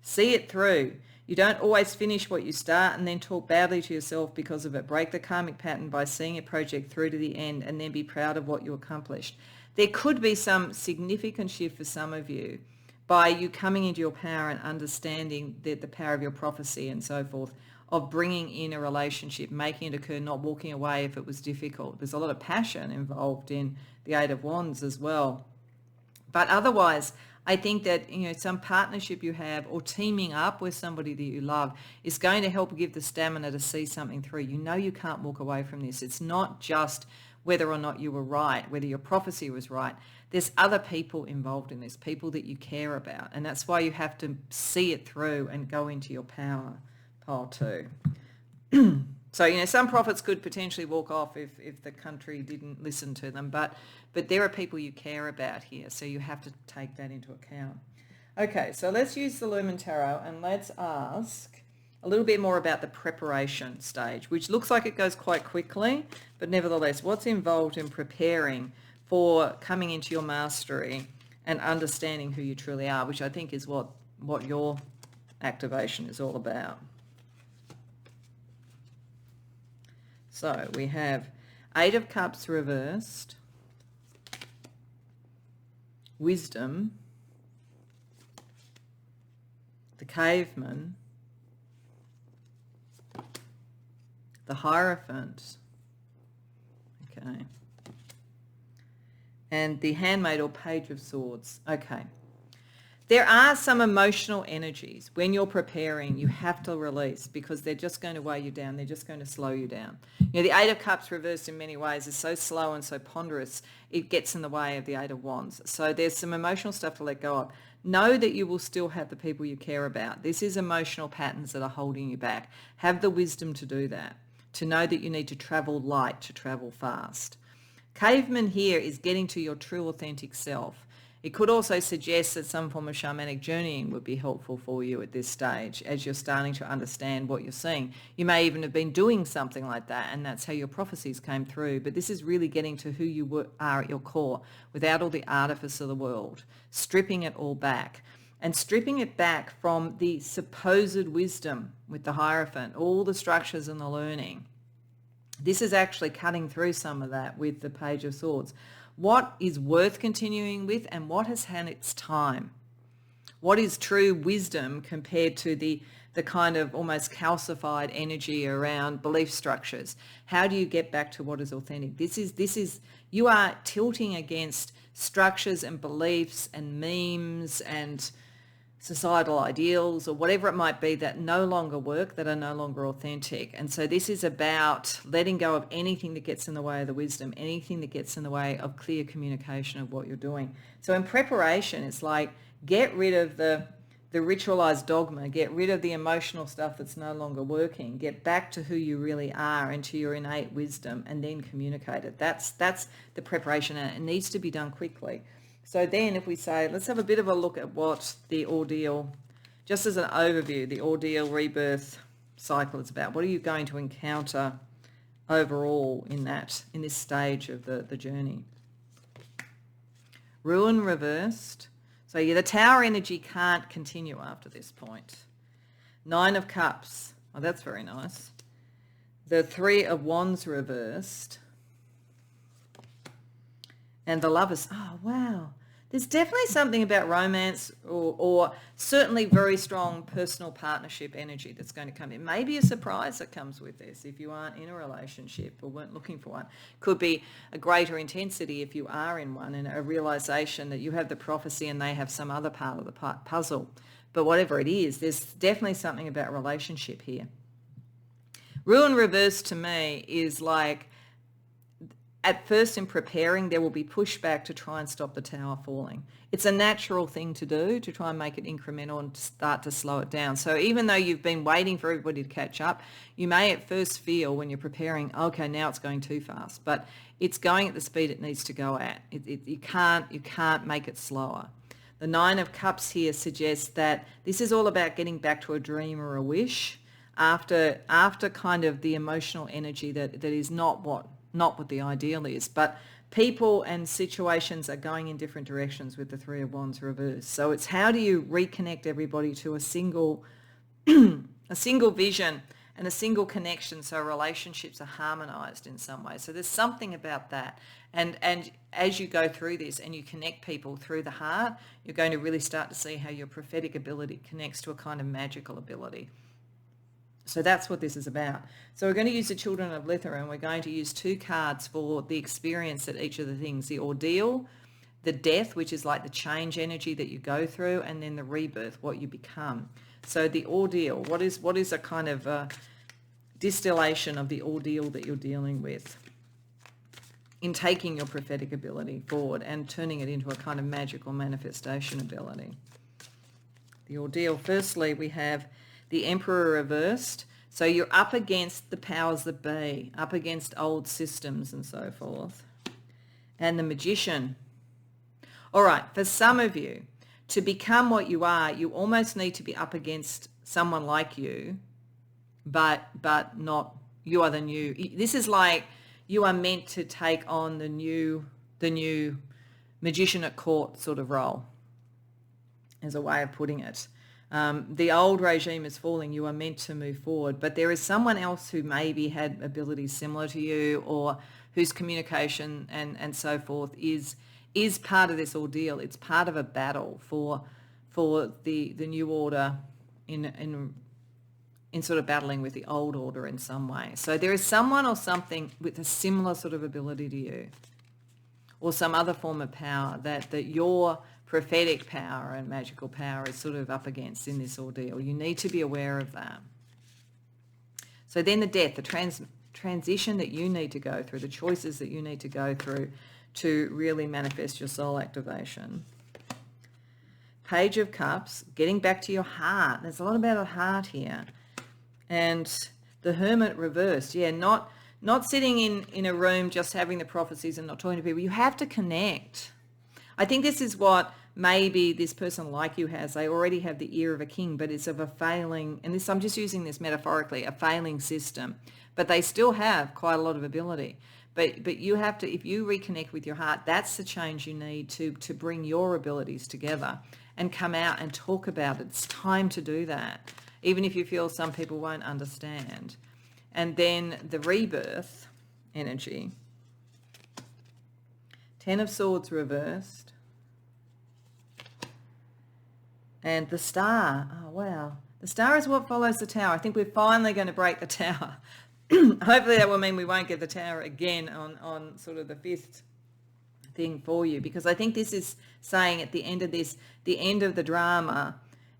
See it through. You don't always finish what you start and then talk badly to yourself because of it. Break the karmic pattern by seeing a project through to the end and then be proud of what you accomplished. There could be some significant shift for some of you by you coming into your power and understanding the power of your prophecy and so forth. of bringing in a relationship, making it occur, not walking away if it was difficult. There's a lot of passion involved in the Eight of Wands as well. But otherwise, I think that, some partnership you have or teaming up with somebody that you love is going to help give the stamina to see something through. You can't walk away from this. It's not just whether or not you were right, whether your prophecy was right. There's other people involved in this, people that you care about. And that's why you have to see it through and go into your power pile too. So, some prophets could potentially walk off if the country didn't listen to them, but there are people you care about here, so you have to take that into account. Okay, so let's use the Lumen Tarot and let's ask a little bit more about the preparation stage, which looks like it goes quite quickly, but nevertheless, what's involved in preparing for coming into your mastery and understanding who you truly are, which I think is what your activation is all about. So we have Eight of Cups reversed, Wisdom, the Caveman, the Hierophant, okay, and the Handmaid or Page of Swords. Okay. There are some emotional energies when you're preparing you have to release because they're just going to weigh you down. They're just going to slow you down. The Eight of Cups reversed in many ways is so slow and so ponderous, it gets in the way of the Eight of Wands. So there's some emotional stuff to let go of. Know that you will still have the people you care about. This is emotional patterns that are holding you back. Have the wisdom to do that, to know that you need to travel light to travel fast. Caveman here is getting to your true authentic self. It could also suggest that some form of shamanic journeying would be helpful for you at this stage as you're starting to understand what you're seeing. You may even have been doing something like that and that's how your prophecies came through. But this is really getting to who you are at your core without all the artifice of the world, stripping it all back and stripping it back from the supposed wisdom with the Hierophant, all the structures and the learning. This is actually cutting through some of that with the Page of Swords. What is worth continuing with and what has had its time? What is true wisdom compared to the kind of almost calcified energy around belief structures? How do you get back to what is authentic? This is you are tilting against structures and beliefs and memes and societal ideals or whatever it might be that no longer work, that are no longer authentic. And so this is about letting go of anything that gets in the way of the wisdom, anything that gets in the way of clear communication of what you're doing. So in preparation, it's like get rid of the ritualized dogma, get rid of the emotional stuff that's no longer working, get back to who you really are and to your innate wisdom and then communicate it. That's the preparation and it needs to be done quickly. So then if we say, let's have a bit of a look at what the ordeal, just as an overview, the ordeal rebirth cycle is about. What are you going to encounter overall in this stage of the journey? Ruin reversed. So the Tower energy can't continue after this point. Nine of Cups. Oh, that's very nice. The Three of Wands reversed. And the Lovers. Oh, wow. There's definitely something about romance or certainly very strong personal partnership energy that's going to come in. Maybe a surprise that comes with this if you aren't in a relationship or weren't looking for one. Could be a greater intensity if you are in one and a realization that you have the prophecy and they have some other part of the puzzle. But whatever it is, there's definitely something about relationship here. Ruin reverse to me is like, at first in preparing, there will be pushback to try and stop the tower falling. It's a natural thing to do to try and make it incremental and start to slow it down. So even though you've been waiting for everybody to catch up, you may at first feel when you're preparing, okay, now it's going too fast, but it's going at the speed it needs to go at. You can't make it slower. The Nine of Cups here suggests that this is all about getting back to a dream or a wish after kind of the emotional energy that is not what the ideal is, but people and situations are going in different directions with the Three of Wands reversed. So it's how do you reconnect everybody to a single vision and a single connection so relationships are harmonized in some way. So there's something about that. And as you go through this and you connect people through the heart, you're going to really start to see how your prophetic ability connects to a kind of magical ability. So that's what this is about. So we're going to use the Children of Lither, and we're going to use 2 cards for the experience at each of the things, the ordeal, the death, which is like the change energy that you go through, and then the rebirth, what you become. So the ordeal, what is a kind of distillation of the ordeal that you're dealing with in taking your prophetic ability forward and turning it into a kind of magical manifestation ability. The ordeal, firstly, we have the Emperor reversed. So you're up against the powers that be, up against old systems and so forth. And the Magician. All right, for some of you, to become what you are, you almost need to be up against someone like you, but not, you are the new. This is like you are meant to take on the new magician at court sort of role, as a way of putting it. The old regime is falling, you are meant to move forward, but there is someone else who maybe had abilities similar to you, or whose communication and so forth is part of this ordeal. It's part of a battle for the new order in sort of battling with the old order in some way. So there is someone or something with a similar sort of ability to you, or some other form of power that your prophetic power and magical power is sort of up against in this ordeal. You need to be aware of that. So then the death, the transition that you need to go through, the choices that you need to go through to really manifest your soul activation. Page of Cups, getting back to your heart. There's a lot about the heart here. And the Hermit reversed. Yeah, not sitting in a room just having the prophecies and not talking to people. You have to connect. I think this is what maybe this person like you has. They already have the ear of a king, but it's of a failing, and this, I'm just using this metaphorically, a failing system. But they still have quite a lot of ability. But you have to, if you reconnect with your heart, that's the change you need to bring your abilities together and come out and talk about it. It's time to do that, even if you feel some people won't understand. And then the rebirth energy. 10 of Swords reversed. And the Star. Oh, wow. The Star is what follows the Tower. I think we're finally going to break the Tower. Hopefully that will mean we won't get the Tower again on sort of the 5th thing for you, because I think this is saying at the end of this, the end of the drama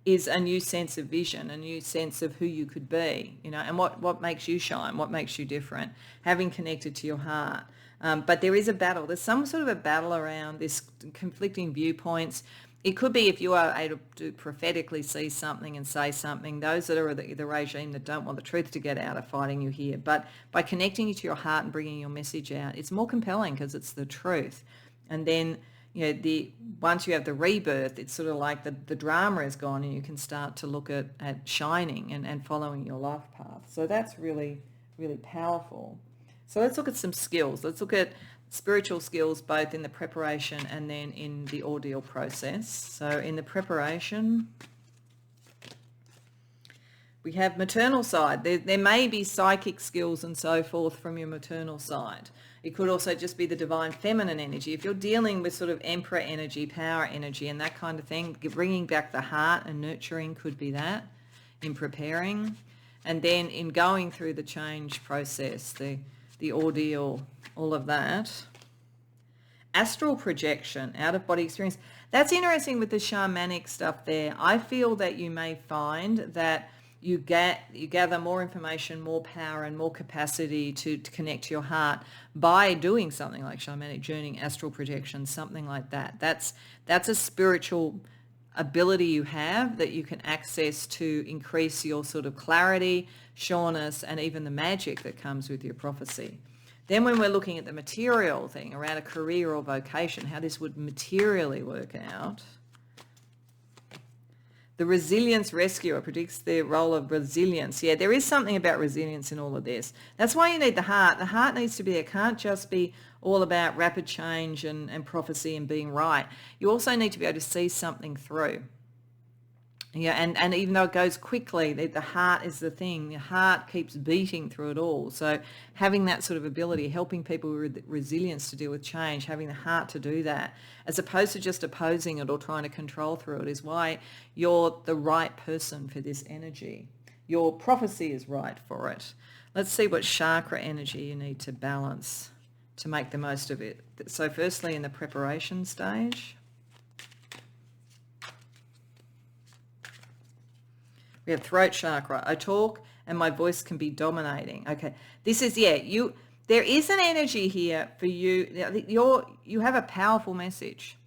is a new sense of vision, a new sense of who you could be, and what makes you shine, what makes you different, having connected to your heart. But there is a battle. There's some sort of a battle around this, conflicting viewpoints. It could be if you are able to prophetically see something and say something, those that are the regime that don't want the truth to get out are fighting you here. But by connecting you to your heart and bringing your message out, it's more compelling because it's the truth. And then, once you have the rebirth, it's sort of like the drama is gone and you can start to look at shining and following your life path. So that's really, really powerful. So let's look at some skills. Let's look at spiritual skills, both in the preparation and then in the ordeal process. So in the preparation, we have maternal side. There may be psychic skills and so forth from your maternal side. It could also just be the divine feminine energy. If you're dealing with sort of emperor energy, power energy and that kind of thing, bringing back the heart and nurturing could be that in preparing. And then in going through the change process, the ordeal, all of that. Astral projection, out-of-body experience. That's interesting with the shamanic stuff there. I feel that you may find that you gather more information, more power and more capacity to connect to your heart by doing something like shamanic journeying, astral projection, something like that. That's a spiritual ability you have that you can access to increase your sort of clarity, sureness, and even the magic that comes with your prophecy. Then when we're looking at the material thing around a career or vocation, how this would materially work out, the resilience rescuer predicts the role of resilience. Yeah, there is something about resilience in all of this. That's why you need the heart. The heart needs to be, it can't just be all about rapid change and prophecy and being right. You also need to be able to see something through. Yeah, and even though it goes quickly, the heart is the thing. The heart keeps beating through it all. So having that sort of ability, helping people with resilience to deal with change, having the heart to do that, as opposed to just opposing it or trying to control through it, is why you're the right person for this energy. your prophecy is right for it. Let's see what chakra energy you need to balance to make the most of it. So firstly, in the preparation stage, we have throat chakra. I talk and my voice can be dominating. Okay, this is, there is an energy here for you. You have a powerful message.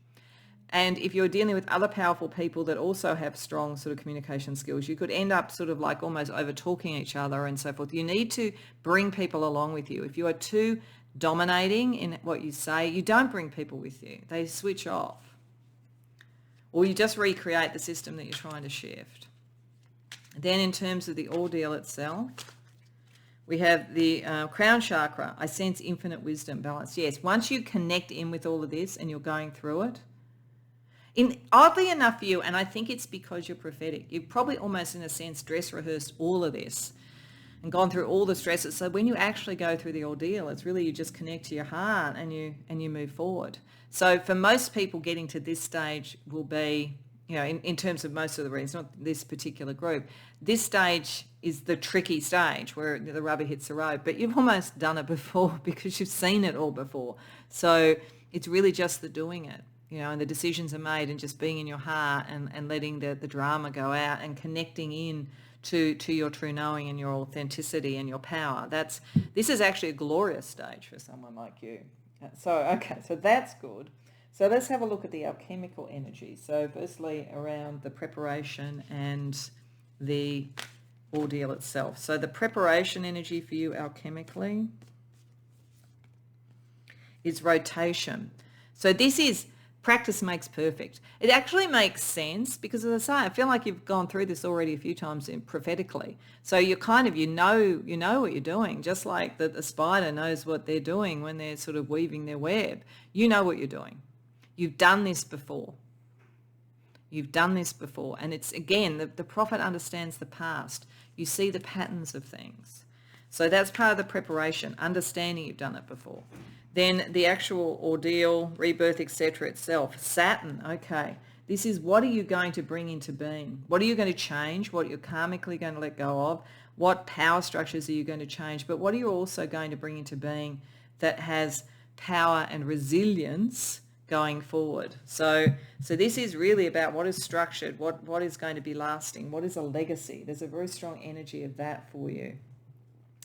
And if you're dealing with other powerful people that also have strong sort of communication skills, you could end up sort of like almost over talking each other and so forth. You need to bring people along with you. If you are too dominating in what you say, you don't bring people with you. They switch off. Or you just recreate the system that you're trying to shift. Then in terms of the ordeal itself, we have the crown chakra. I sense infinite wisdom, balance. Yes, once you connect in with all of this and you're going through it, oddly enough for you, and I think it's because you're prophetic, you've probably almost in a sense dress rehearsed all of this and gone through all the stresses. So when you actually go through the ordeal, it's really you just connect to your heart and you move forward. So for most people, getting to this stage will be, in terms of most of the reasons, not this particular group, this stage is the tricky stage where the rubber hits the road, but you've almost done it before because you've seen it all before. So it's really just the doing it. And the decisions are made and just being in your heart and letting the drama go out and connecting in to your true knowing and your authenticity and your power. This is actually a glorious stage for someone like you. So that's good. So let's have a look at the alchemical energy. So firstly, around the preparation and the ordeal itself. So the preparation energy for you alchemically is rotation. So this is practice makes perfect. It actually makes sense because, as I say, I feel like you've gone through this already a few times prophetically. So you're kind of, you know what you're doing, just like the spider knows what they're doing when they're sort of weaving their web. You know what you're doing. You've done this before. And it's, again, the prophet understands the past. You see the patterns of things. So that's part of the preparation, understanding you've done it before. Then the actual ordeal, rebirth, etc. itself. Saturn, okay. This is, what are you going to bring into being? What are you going to change? What you're karmically going to let go of? What power structures are you going to change? But what are you also going to bring into being that has power and resilience going forward? So this is really about what is structured, what is going to be lasting, what is a legacy. There's a very strong energy of that for you.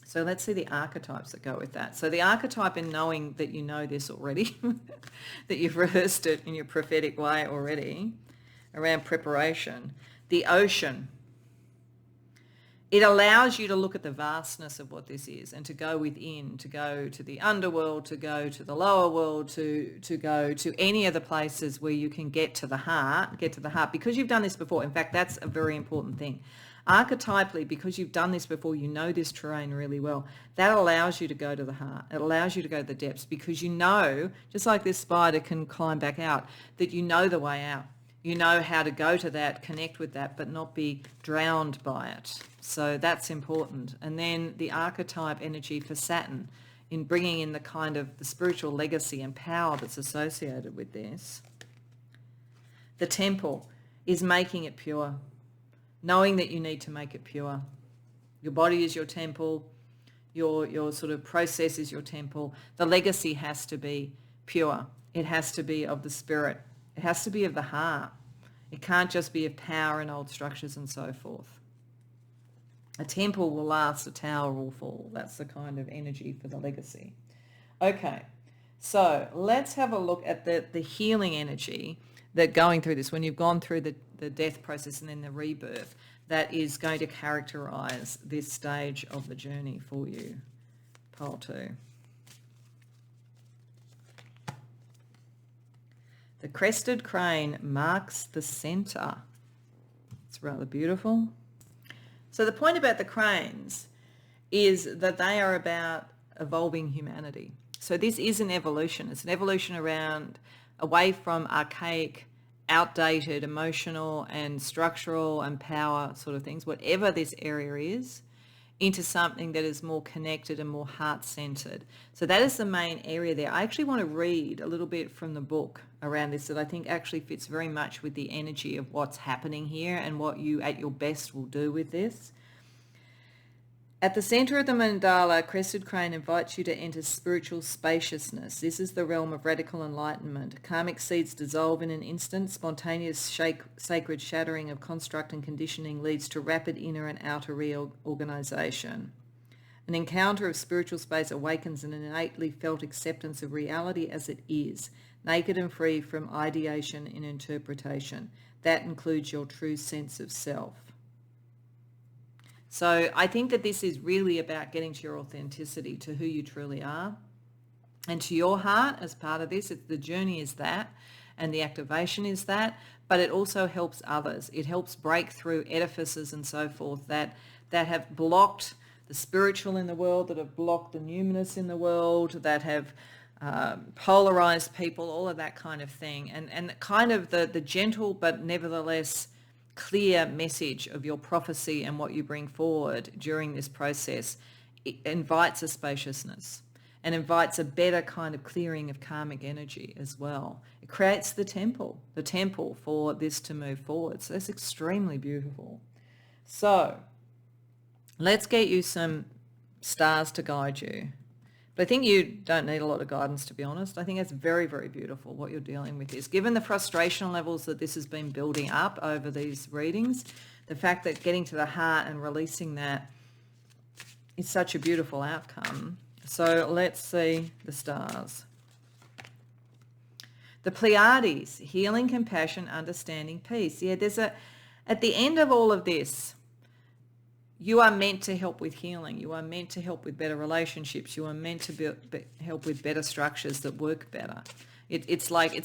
So let's see the archetypes that go with that. So the archetype, in knowing that you know this already, that you've rehearsed it in your prophetic way already, around preparation, the ocean. It allows you to look at the vastness of what this is and to go within, to go to the underworld, to go to the lower world, to go to any of the places where you can get to the heart, because you've done this before. In fact, that's a very important thing. Archetypally, because you've done this before, you know this terrain really well. That allows you to go to the heart. It allows you to go to the depths because you know, just like this spider can climb back out, that you know the way out. You know how to go to that, connect with that, but not be drowned by it. So that's important. And then the archetype energy for Saturn in bringing in the kind of the spiritual legacy and power that's associated with this. The temple is making it pure. Knowing that you need to make it pure. Your body is your temple. Your sort of process is your temple. The legacy has to be pure. It has to be of the spirit. It has to be of the heart. It can't just be of power and old structures and so forth. A temple will last, a tower will fall. That's the kind of energy for the legacy. Okay, so let's have a look at the healing energy that going through this, when you've gone through the death process and then the rebirth, that is going to characterize this stage of the journey for you. Pile 2. The crested crane marks the center. It's rather beautiful. So the point about the cranes is that they are about evolving humanity. So this is an evolution. It's an evolution away from archaic, outdated, emotional and structural and power sort of things, whatever this area is, into something that is more connected and more heart-centered. So that is the main area there. I actually want to read a little bit from the book around this that I think actually fits very much with the energy of what's happening here and what you at your best will do with this. At the center of the mandala, Crested Crane invites you to enter spiritual spaciousness. This is the realm of radical enlightenment. Karmic seeds dissolve in an instant. Spontaneous sacred shattering of construct and conditioning leads to rapid inner and outer reorganization. An encounter of spiritual space awakens an innately felt acceptance of reality as it is, naked and free from ideation and interpretation. That includes your true sense of self. So I think that this is really about getting to your authenticity, to who you truly are, and to your heart as part of this. The journey is that, and the activation is that, but it also helps others. It helps break through edifices and so forth that have blocked the spiritual in the world, that have blocked the numinous in the world, that have polarized people, all of that kind of thing. And kind of the gentle but nevertheless clear message of your prophecy and what you bring forward during this process, it invites a spaciousness and invites a better kind of clearing of karmic energy as well. It creates the temple for this to move forward. So that's extremely beautiful. So let's get you some stars to guide you. But I think you don't need a lot of guidance, to be honest. I think it's very, very beautiful what you're dealing with is. Given the frustration levels that this has been building up over these readings, the fact that getting to the heart and releasing that is such a beautiful outcome. So let's see the stars. The Pleiades, healing, compassion, understanding, peace. Yeah, at the end of all of this, you are meant to help with healing. You are meant to help with better relationships. You are meant to help with better structures that work better. It's not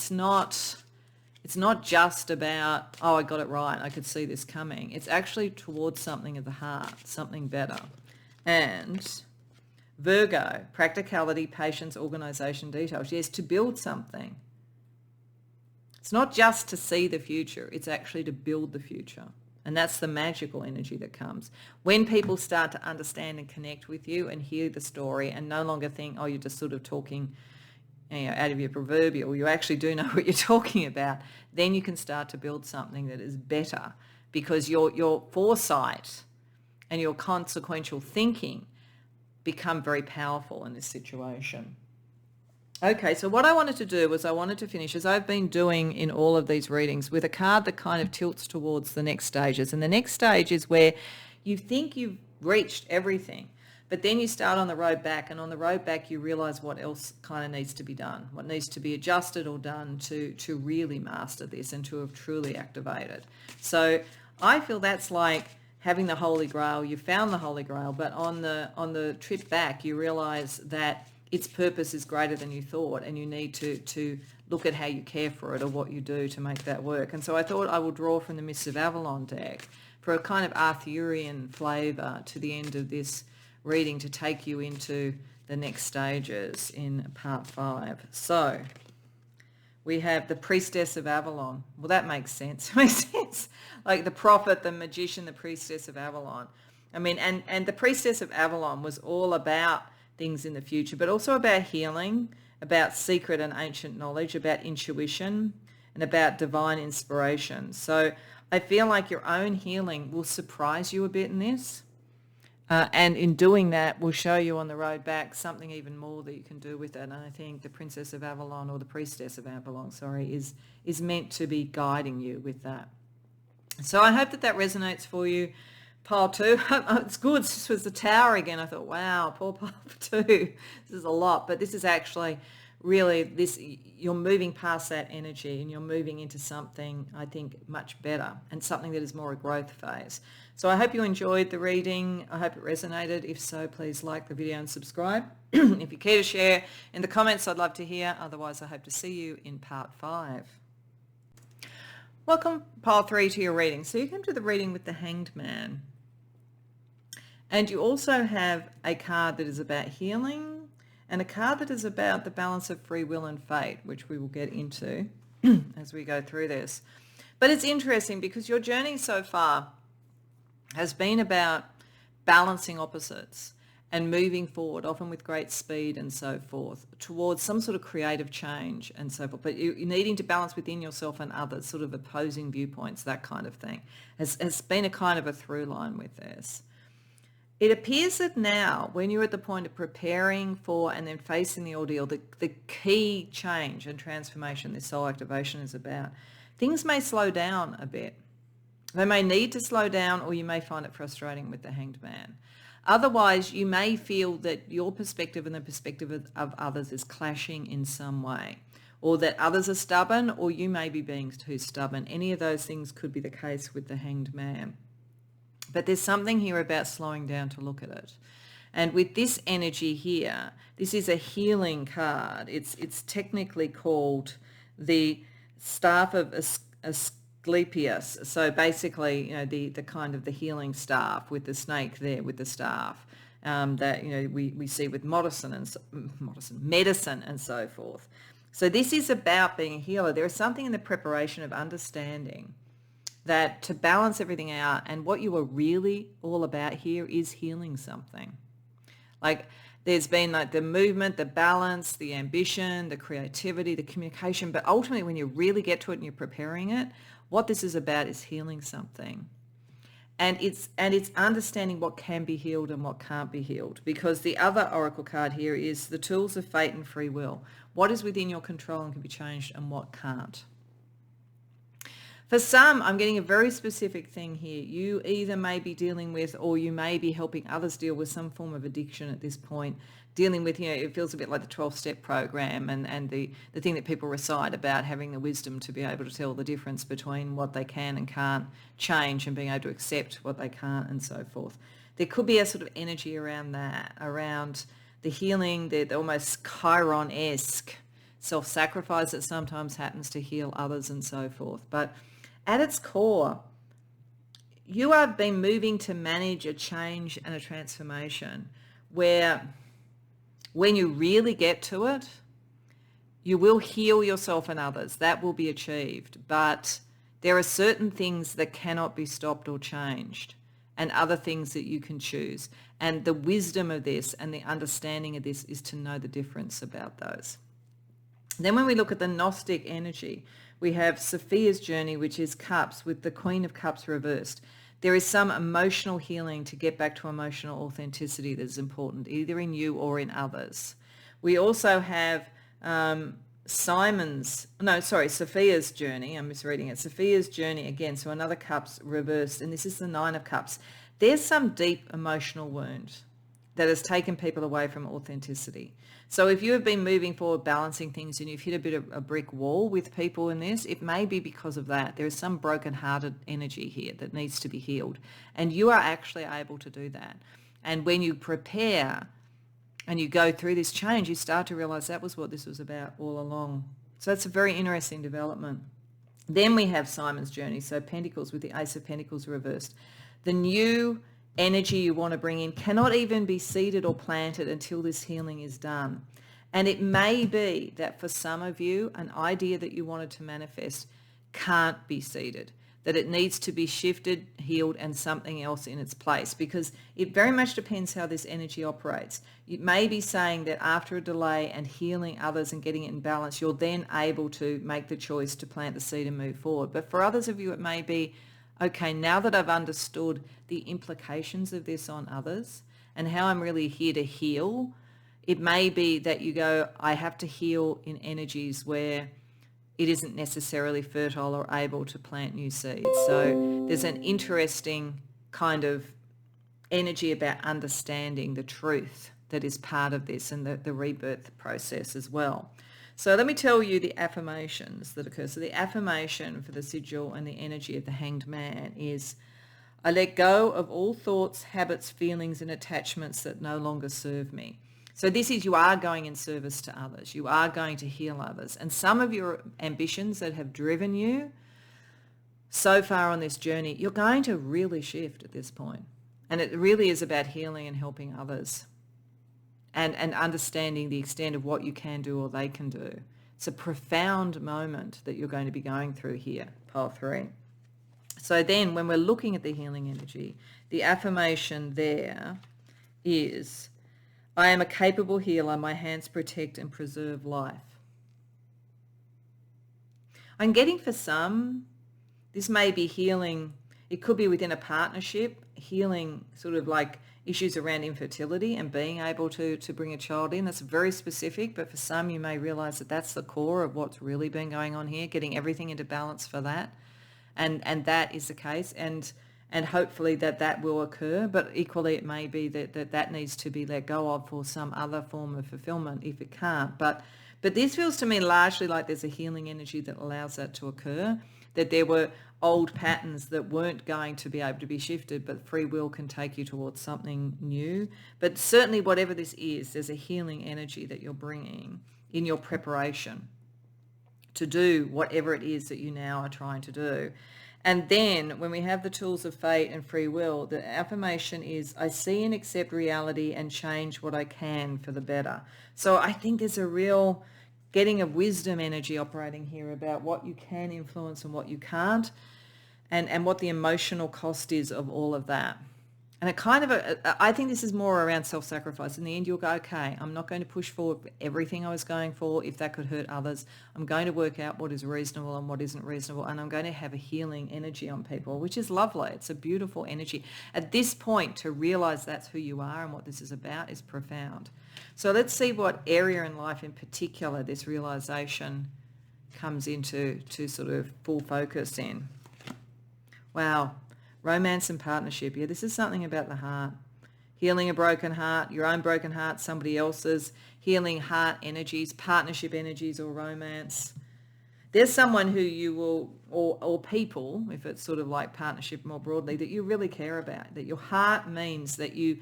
just about, oh, I got it right, I could see this coming. It's actually towards something of the heart, something better. And Virgo, practicality, patience, organisation, details. Yes, to build something. It's not just to see the future. It's actually to build the future. And that's the magical energy that comes. When people start to understand and connect with you and hear the story and no longer think, oh, you're just sort of talking out of your proverbial, you actually do know what you're talking about, then you can start to build something that is better because your foresight and your consequential thinking become very powerful in this situation. Okay, so what I wanted to do was I wanted to finish, as I've been doing in all of these readings, with a card that kind of tilts towards the next stages. And the next stage is where you think you've reached everything, but then you start on the road back, and on the road back you realise what else kind of needs to be done, what needs to be adjusted or done to really master this and to have truly activated. So I feel that's like having the Holy Grail. You found the Holy Grail, but on the trip back you realise that its purpose is greater than you thought, and you need to look at how you care for it or what you do to make that work. And so I thought I will draw from the Mists of Avalon deck for a kind of Arthurian flavour to the end of this reading to take you into the next stages in part 5. So we have the Priestess of Avalon. Well, that makes sense. It makes sense. Like the prophet, the magician, the Priestess of Avalon. I mean, and the Priestess of Avalon was all about things in the future, but also about healing, about secret and ancient knowledge, about intuition, and about divine inspiration. So I feel like your own healing will surprise you a bit in this. And in doing that, will show you on the road back something even more that you can do with it. And I think the Princess of Avalon, or the Priestess of Avalon, is meant to be guiding you with that. So I hope that resonates for you. Pile 2, it's good. This was the Tower again. I thought, wow, poor Pile 2. This is a lot, but this is actually really this. You're moving past that energy and you're moving into something, I think, much better and something that is more a growth phase. So I hope you enjoyed the reading. I hope it resonated. If so, please like the video and subscribe. If you care to share in the comments, I'd love to hear. Otherwise, I hope to see you in part 5. Welcome, Pile 3, to your reading. So you come to the reading with the Hanged Man. And you also have a card that is about healing and a card that is about the balance of free will and fate, which we will get into as we go through this. But it's interesting because your journey so far has been about balancing opposites and moving forward, often with great speed and so forth, towards some sort of creative change and so forth. But you're needing to balance within yourself and others, sort of opposing viewpoints, that kind of thing, has been a kind of a through line with this. It appears that now, when you're at the point of preparing for and then facing the ordeal, the key change and transformation this soul activation is about, things may slow down a bit. They may need to slow down, or you may find it frustrating with the Hanged Man. Otherwise, you may feel that your perspective and the perspective of others is clashing in some way, or that others are stubborn, or you may be being too stubborn. Any of those things could be the case with the Hanged Man. But there's something here about slowing down to look at it. And with this energy here, this is a healing card. It's technically called the Staff of Asclepius. So basically, the kind of the healing staff with the snake there with the staff that we see with medicine and so forth. So this is about being a healer. There is something in the preparation of understanding that to balance everything out, and what you are really all about here is healing something. Like there's been like the movement, the balance, the ambition, the creativity, the communication, but ultimately when you really get to it and you're preparing it, what this is about is healing something. And it's understanding what can be healed and what can't be healed, because the other oracle card here is the tools of fate and free will. What is within your control and can be changed, and what can't. For some, I'm getting a very specific thing here. You either may be dealing with, or you may be helping others deal with some form of addiction at this point, dealing with, it feels a bit like the 12-step program and the thing that people recite about having the wisdom to be able to tell the difference between what they can and can't change, and being able to accept what they can't and so forth. There could be a sort of energy around that, around the healing, the almost Chiron-esque self-sacrifice that sometimes happens to heal others and so forth. But at its core, you have been moving to manage a change and a transformation where when you really get to it, you will heal yourself and others. That will be achieved. But there are certain things that cannot be stopped or changed, and other things that you can choose. And the wisdom of this and the understanding of this is to know the difference about those. Then when we look at the Gnostic energy, we have Sophia's journey, which is cups, with the Queen of Cups reversed. There is some emotional healing to get back to emotional authenticity that is important, either in you or in others. We also have Sophia's journey. I'm misreading it. Sophia's journey again, so another cups reversed, and this is the Nine of Cups. There's some deep emotional wound that has taken people away from authenticity. So if you have been moving forward, balancing things, and you've hit a bit of a brick wall with people in this, it may be because of that. There is some broken-hearted energy here that needs to be healed. And you are actually able to do that. And when you prepare and you go through this change, you start to realize that was what this was about all along. So it's a very interesting development. Then we have Simon's journey. So Pentacles, with the Ace of Pentacles reversed. The new energy you want to bring in cannot even be seeded or planted until this healing is done. And it may be that for some of you, an idea that you wanted to manifest can't be seeded, that it needs to be shifted, healed, and something else in its place, because it very much depends how this energy operates. It may be saying that after a delay and healing others and getting it in balance, you're then able to make the choice to plant the seed and move forward. But for others of you, it may be, okay, now that I've understood the implications of this on others and how I'm really here to heal, it may be that you go, I have to heal in energies where it isn't necessarily fertile or able to plant new seeds. So there's an interesting kind of energy about understanding the truth that is part of this, and the rebirth process as well. So let me tell you the affirmations that occur. So the affirmation for the sigil and the energy of the Hanged Man is, I let go of all thoughts, habits, feelings, and attachments that no longer serve me. So this is, you are going in service to others. You are going to heal others. And some of your ambitions that have driven you so far on this journey, you're going to really shift at this point. And it really is about healing and helping others. And understanding the extent of what you can do or they can do. It's a profound moment that you're going to be going through here, pile 3. So then when we're looking at the healing energy, the affirmation there is, I am a capable healer. My hands protect and preserve life. I'm getting, for some, this may be healing It could be within a partnership, healing sort of like issues around infertility and being able to bring a child in. That's very specific, but for some you may realize that that's the core of what's really been going on here, getting everything into balance for that. And that is the case. And hopefully that will occur, but equally it may be that needs to be let go of for some other form of fulfillment if it can't. But this feels to me largely like there's a healing energy that allows that to occur, that there were old patterns that weren't going to be able to be shifted, but free will can take you towards something new. But certainly whatever this is, there's a healing energy that you're bringing in your preparation to do whatever it is that you now are trying to do. And then when we have the tools of fate and free will, the affirmation is, I see and accept reality and change what I can for the better. So I think there's a real getting of wisdom energy operating here about what you can influence and what you can't, and what the emotional cost is of all of that. And I think this is more around self-sacrifice. In the end, you'll go, okay, I'm not going to push forward for everything I was going for if that could hurt others. I'm going to work out what is reasonable and what isn't reasonable, and I'm going to have a healing energy on people, which is lovely. It's a beautiful energy. At this point, to realize that's who you are and what this is about is profound. So let's see what area in life in particular this realization comes into to sort of full focus in. Wow. Romance and partnership. Yeah, this is something about the heart. Healing a broken heart, your own broken heart, somebody else's, healing heart energies, partnership energies, or romance. There's someone who you will, or people, if it's sort of like partnership more broadly, that you really care about, that your heart means that you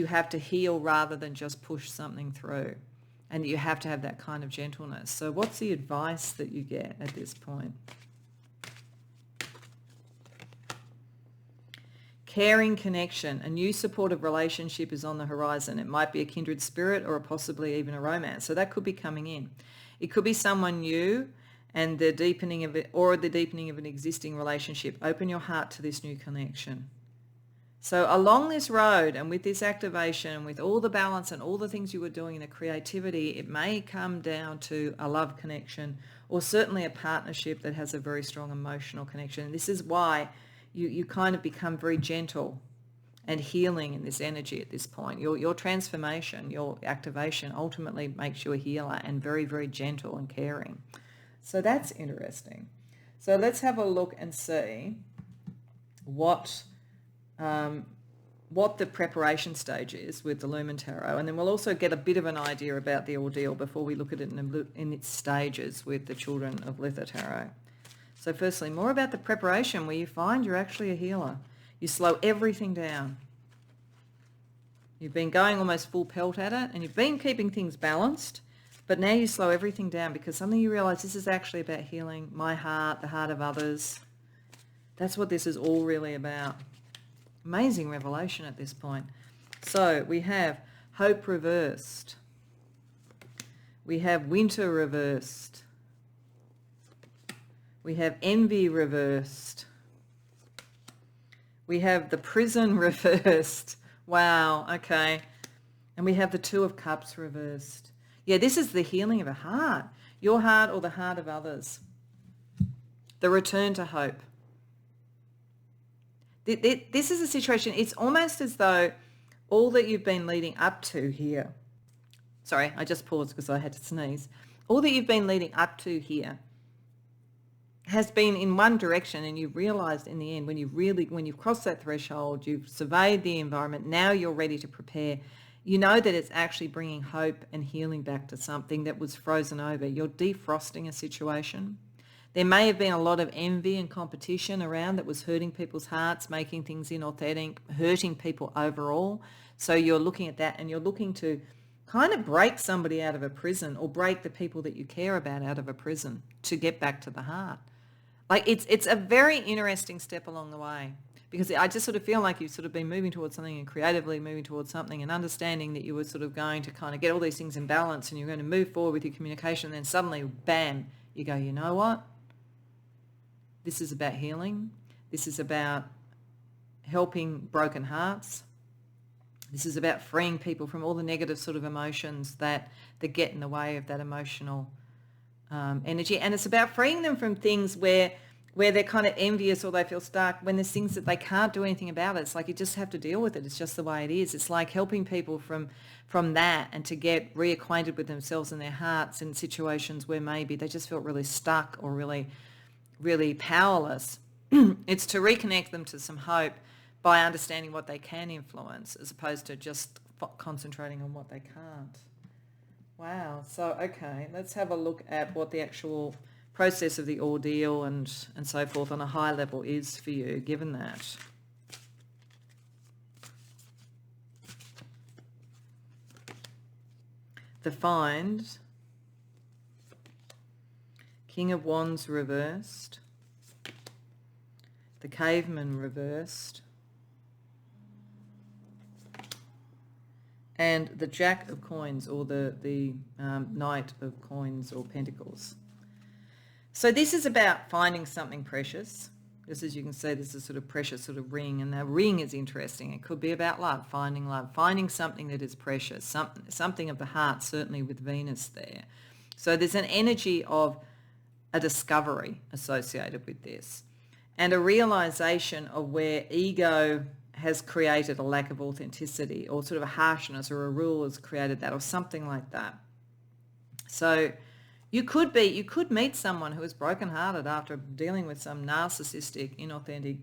have to heal rather than just push something through, and that you have to have that kind of gentleness. So what's the advice that you get at this point? Caring connection, a new supportive relationship is on the horizon. It might be a kindred spirit or possibly even a romance. So that could be coming in. It could be someone new and the deepening of it, or the deepening of an existing relationship. Open your heart to this new connection. So along this road and with this activation, with all the balance and all the things you were doing in the creativity, it may come down to a love connection, or certainly a partnership that has a very strong emotional connection. And this is why you kind of become very gentle and healing in this energy at this point. Your transformation, your activation ultimately makes you a healer and very, very gentle and caring. So that's interesting. So let's have a look and see what the preparation stage is with the Lumen Tarot, and then we'll also get a bit of an idea about the ordeal before we look at it in its stages with the Children of Litha Tarot. So firstly, more about the preparation where you find you're actually a healer. You slow everything down. You've been going almost full pelt at it, and you've been keeping things balanced, but now you slow everything down because suddenly you realize this is actually about healing my heart, the heart of others. That's what this is all really about. Amazing revelation at this point. So we have hope reversed. We have winter reversed. We have envy reversed. We have the prison reversed. Wow, okay. And we have the Two of Cups reversed. Yeah, this is the healing of a heart. Your heart or the heart of others. The return to hope. This is a situation, it's almost as though all that you've been leading up to here. Sorry, I just paused because I had to sneeze. All that you've been leading up to here has been in one direction, and you've realized in the end when you've crossed that threshold, you've surveyed the environment, now you're ready to prepare. You know that it's actually bringing hope and healing back to something that was frozen over. You're defrosting a situation. There may have been a lot of envy and competition around that was hurting people's hearts, making things inauthentic, hurting people overall. So you're looking at that and you're looking to kind of break somebody out of a prison, or break the people that you care about out of a prison to get back to the heart. Like it's a very interesting step along the way, because I just sort of feel like you've sort of been moving towards something and creatively moving towards something and understanding that you were sort of going to kind of get all these things in balance and you're going to move forward with your communication, and then suddenly, bam, you go, you know what? This is about healing. This is about helping broken hearts. This is about freeing people from all the negative sort of emotions that get in the way of that emotional energy. And it's about freeing them from things where where they're kind of envious or they feel stuck, when there's things that they can't do anything about it. It's like you just have to deal with it. It's just the way it is. It's like helping people from that and to get reacquainted with themselves and their hearts in situations where maybe they just felt really stuck or really, really powerless. It's to reconnect them to some hope by understanding what they can influence as opposed to just concentrating on what they can't. Wow. So, okay, let's have a look at what the actual process of the ordeal and so forth on a high level is for you, given that. The Find, King of Wands reversed, the Caveman reversed, and the Jack of Coins, or the Knight of Coins or Pentacles. So this is about finding something precious. Just as you can see, there's a sort of precious sort of ring, and the ring is interesting. It could be about love, finding something that is precious, something of the heart, certainly with Venus there. So there's an energy of a discovery associated with this, and a realization of where ego has created a lack of authenticity, or sort of a harshness, or a rule has created that, or something like that. So you could meet someone who is brokenhearted after dealing with some narcissistic, inauthentic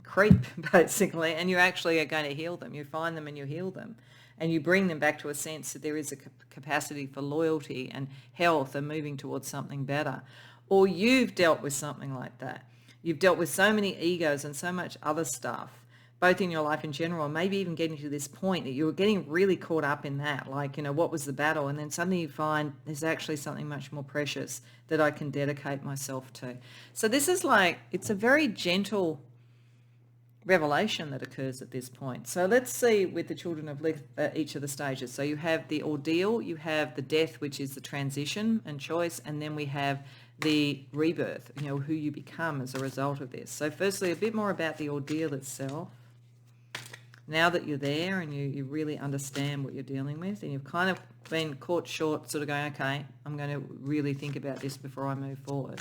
creep, basically, and you actually are going to heal them. You find them and you heal them, and you bring them back to a sense that there is a capacity for loyalty and health and moving towards something better. Or you've dealt with something like that. You've dealt with so many egos and so much other stuff, both in your life in general, and maybe even getting to this point that you were getting really caught up in that, like, what was the battle? And then suddenly you find there's actually something much more precious that I can dedicate myself to. So this is like, it's a very gentle revelation that occurs at this point. So let's see with the children of Lilith each of the stages. So you have the ordeal, you have the death, which is the transition and choice, and then we have the rebirth, who you become as a result of this. So firstly, a bit more about the ordeal itself. Now that you're there and you really understand what you're dealing with, and you've kind of been caught short, sort of going, okay, I'm going to really think about this before I move forward.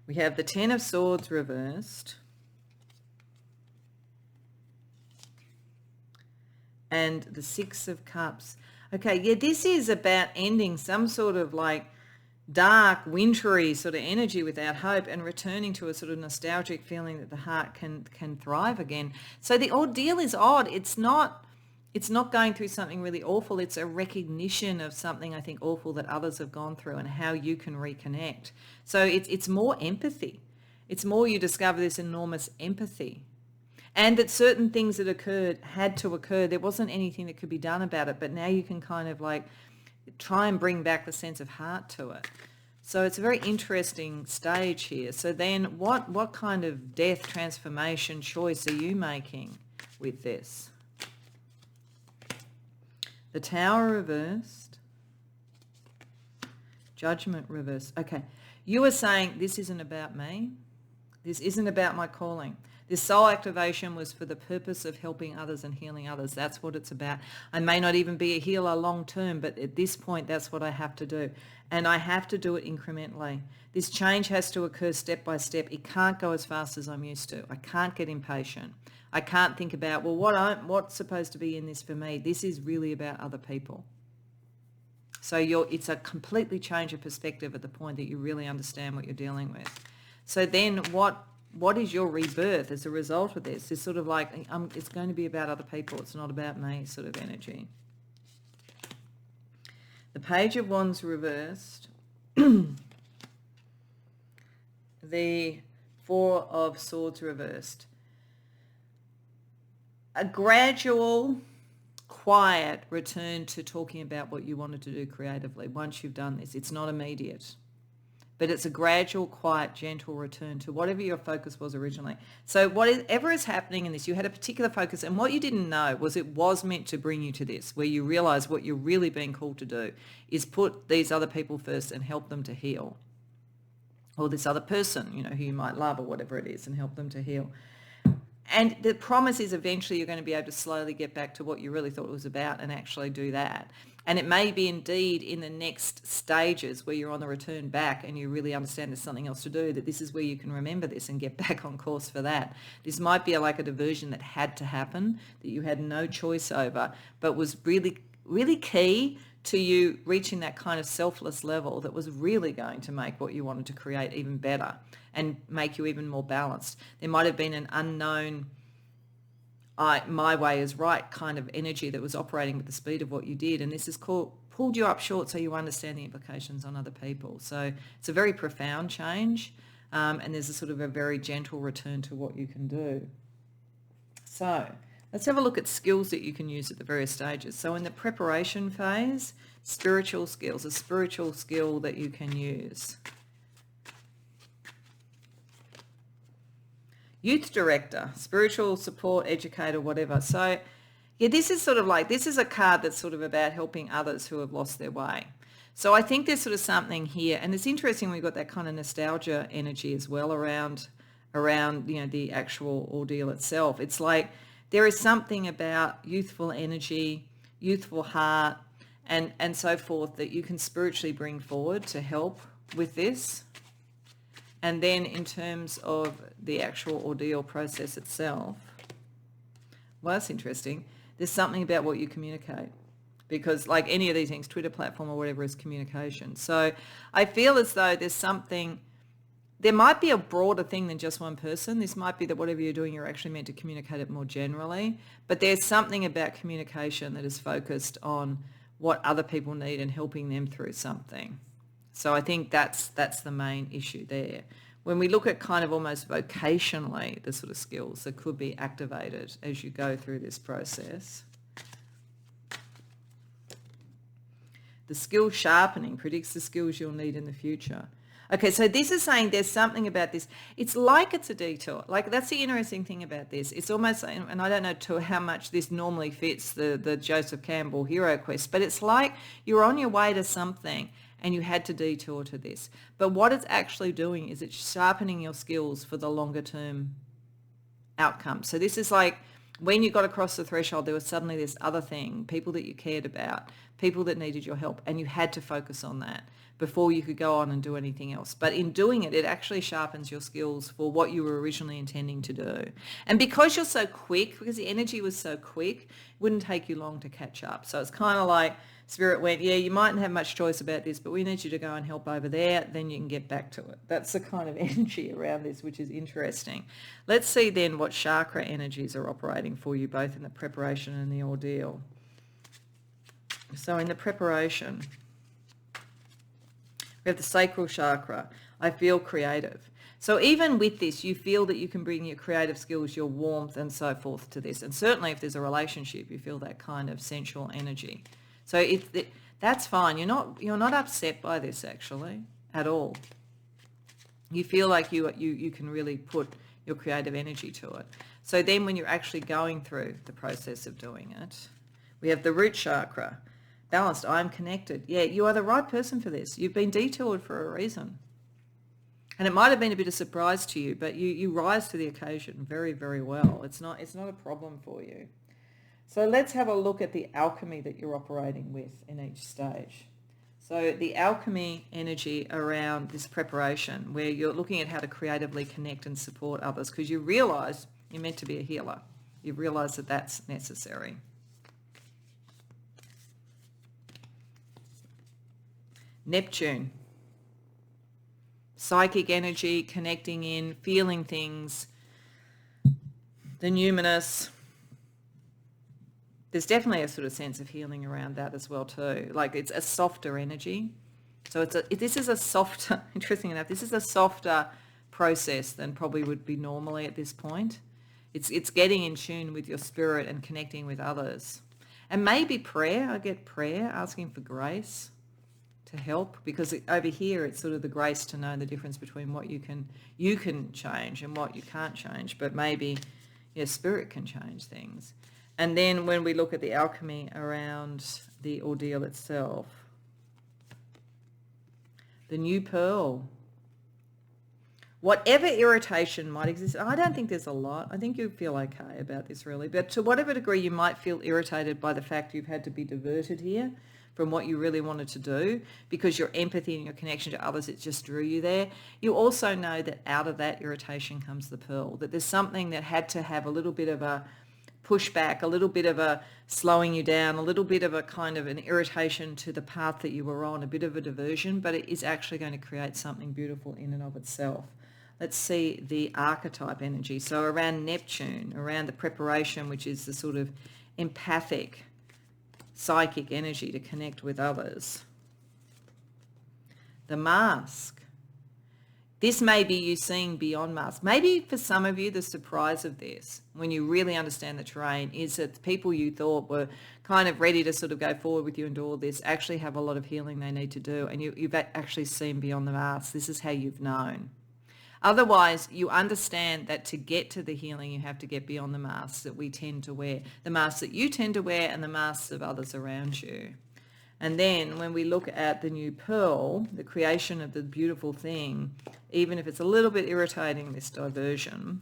We have the Ten of Swords reversed, and the Six of Cups. Okay, yeah, this is about ending some sort of like dark, wintry sort of energy without hope, and returning to a sort of nostalgic feeling that the heart can thrive again. So the ordeal is odd. It's not going through something really awful. It's a recognition of something, I think, awful that others have gone through and how you can reconnect. So it's more empathy. It's more you discover this enormous empathy, and that certain things that occurred had to occur. There wasn't anything that could be done about it, but now you can kind of like try and bring back the sense of heart to it. So it's a very interesting stage here. So then what kind of death, transformation, choice are you making with this? The Tower reversed. Judgment reversed. Okay. You are saying this isn't about me. This isn't about my calling. This soul activation was for the purpose of helping others and healing others. That's what it's about. I may not even be a healer long term, but at this point, that's what I have to do. And I have to do it incrementally. This change has to occur step by step. It can't go as fast as I'm used to. I can't get impatient. I can't think about, well, what's supposed to be in this for me? This is really about other people. So it's a completely change of perspective at the point that you really understand what you're dealing with. So then what is your rebirth as a result of this? It's sort of like, it's going to be about other people. It's not about me sort of energy. The Page of Wands reversed. The Four of Swords reversed. A gradual, quiet return to talking about what you wanted to do creatively once you've done this. It's not immediate, but it's a gradual, quiet, gentle return to whatever your focus was originally. So whatever is happening in this, you had a particular focus, and what you didn't know was it was meant to bring you to this, where you realize what you're really being called to do is put these other people first and help them to heal. Or this other person, who you might love or whatever it is, and help them to heal. And the promise is eventually you're going to be able to slowly get back to what you really thought it was about and actually do that. And it may be indeed in the next stages where you're on the return back and you really understand there's something else to do, that this is where you can remember this and get back on course for that. This might be like a diversion that had to happen, that you had no choice over, but was really, really key to you reaching that kind of selfless level that was really going to make what you wanted to create even better and make you even more balanced. There might have been an unknown my way is right kind of energy that was operating with the speed of what you did, and this is called pulled you up short so you understand the implications on other people. So it's a very profound change, and there's a sort of a very gentle return to what you can do. So let's have a look at skills that you can use at the various stages. So in the preparation phase, spiritual skills, a spiritual skill that you can use. Youth director, spiritual support, educator, whatever. So yeah, this is sort of like, this is a card that's sort of about helping others who have lost their way. So I think there's sort of something here, and it's interesting we've got that kind of nostalgia energy as well around the actual ordeal itself. It's like there is something about youthful energy, youthful heart, and so forth that you can spiritually bring forward to help with this. And then in terms of the actual ordeal process itself, well, that's interesting. There's something about what you communicate, because like any of these things, Twitter platform or whatever is communication. So I feel as though there's something, there might be a broader thing than just one person. This might be that whatever you're doing, you're actually meant to communicate it more generally. But there's something about communication that is focused on what other people need and helping them through something. So I think that's the main issue there. When we look at kind of almost vocationally, the sort of skills that could be activated as you go through this process. The skill sharpening predicts the skills you'll need in the future. Okay, so this is saying there's something about this. It's like it's a detour. Like that's the interesting thing about this. It's almost, and I don't know to how much this normally fits the Joseph Campbell hero quest, but it's like you're on your way to something and you had to detour to this. But what it's actually doing is it's sharpening your skills for the longer term outcome. So this is like when you got across the threshold, there was suddenly this other thing, people that you cared about, people that needed your help, and you had to focus on that before you could go on and do anything else. But in doing it, it actually sharpens your skills for what you were originally intending to do. And because you're so quick, because the energy was so quick, it wouldn't take you long to catch up. So it's kind of like Spirit went, yeah, you mightn't have much choice about this, but we need you to go and help over there, then you can get back to it. That's the kind of energy around this, which is interesting. Let's see then what chakra energies are operating for you, both in the preparation and the ordeal. So in the preparation, we have the sacral chakra. I feel creative. So even with this, you feel that you can bring your creative skills, your warmth and so forth to this. And certainly if there's a relationship, you feel that kind of sensual energy. So that's fine. You're not upset by this actually at all. You feel like you can really put your creative energy to it. So then when you're actually going through the process of doing it, we have the root chakra. Balanced, I'm connected. Yeah, you are the right person for this. You've been detoured for a reason. And it might have been a bit of surprise to you, but you rise to the occasion very, very well. It's not a problem for you. So let's have a look at the alchemy that you're operating with in each stage. So the alchemy energy around this preparation, where you're looking at how to creatively connect and support others, because you realise you're meant to be a healer. You realise that that's necessary. Neptune. Psychic energy, connecting in, feeling things. The numinous. There's definitely a sort of sense of healing around that as well too. Like it's a softer energy. So this is a softer, interesting enough, this is a softer process than probably would be normally at this point. It's getting in tune with your spirit and connecting with others. And maybe prayer, I get prayer, asking for grace to help, because over here it's sort of the grace to know the difference between what you can change and what you can't change, but maybe your spirit can change things. And then when we look at the alchemy around the ordeal itself, the new pearl, whatever irritation might exist, I don't think there's a lot. I think you feel okay about this really, but to whatever degree you might feel irritated by the fact you've had to be diverted here from what you really wanted to do, because your empathy and your connection to others, it just drew you there. You also know that out of that irritation comes the pearl, that there's something that had to have a little bit of a pushback, a little bit of a slowing you down, a little bit of a kind of an irritation to the path that you were on, a bit of a diversion, but it is actually going to create something beautiful in and of itself. Let's see the archetype energy. So around Neptune, around the preparation, which is the sort of empathic, psychic energy to connect with others. The mask. This may be you seeing beyond mask. Maybe for some of you, the surprise of this, when you really understand the terrain, is that people you thought were kind of ready to sort of go forward with you and do all this actually have a lot of healing they need to do, and you've actually seen beyond the mask. This is how you've known. Otherwise, you understand that to get to the healing, you have to get beyond the masks that we tend to wear, the masks that you tend to wear and the masks of others around you. And then when we look at the new pearl, the creation of the beautiful thing, even if it's a little bit irritating, this diversion,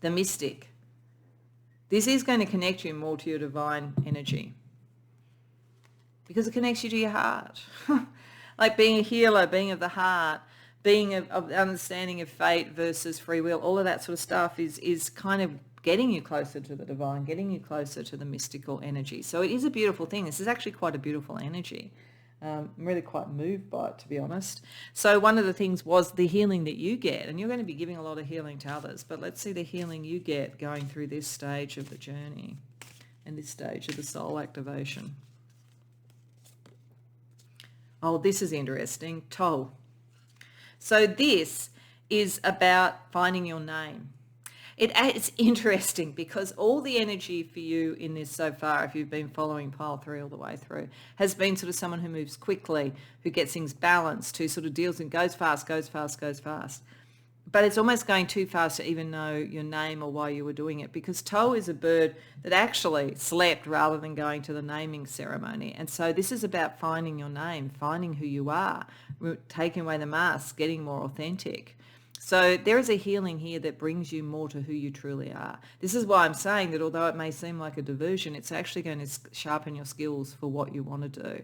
the mystic, this is going to connect you more to your divine energy because it connects you to your heart. Like being a healer, being of the heart, being of understanding of fate versus free will, all of that sort of stuff is kind of getting you closer to the divine, getting you closer to the mystical energy. So it is a beautiful thing. This is actually quite a beautiful energy. I'm really quite moved by it, to be honest. So one of the things was the healing that you get, and you're going to be giving a lot of healing to others, but let's see the healing you get going through this stage of the journey and this stage of the soul activation. Oh, this is interesting. Toll. So this is about finding your name. It's interesting because all the energy for you in this so far, if you've been following pile 3 all the way through, has been sort of someone who moves quickly, who gets things balanced, who sort of deals and goes fast. But it's almost going too fast to even know your name or why you were doing it, because Toe is a bird that actually slept rather than going to the naming ceremony. And so this is about finding your name, finding who you are, taking away the mask, getting more authentic. So there is a healing here that brings you more to who you truly are. This is why I'm saying that although it may seem like a diversion, it's actually going to sharpen your skills for what you want to do.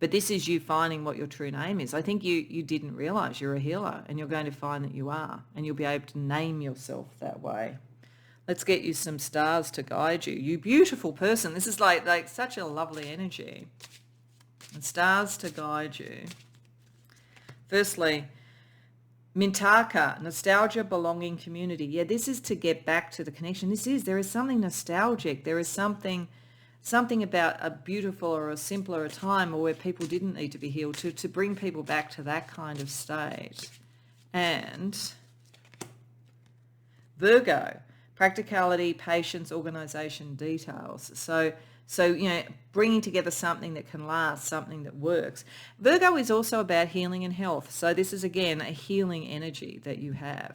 But this is you finding what your true name is. I think you didn't realize you're a healer, and you're going to find that you are, and you'll be able to name yourself that way. Let's get you some stars to guide you. You beautiful person. This is like such a lovely energy. And stars to guide you. Firstly, Mintaka, nostalgia, belonging, community. Yeah, this is to get back to the connection. There is something nostalgic. There is something about a beautiful or a simpler time, or where people didn't need to be healed, to bring people back to that kind of state. And Virgo, practicality, patience, organization, details. So bringing together something that can last, something that works. Virgo is also about healing and health. So this is, again, a healing energy that you have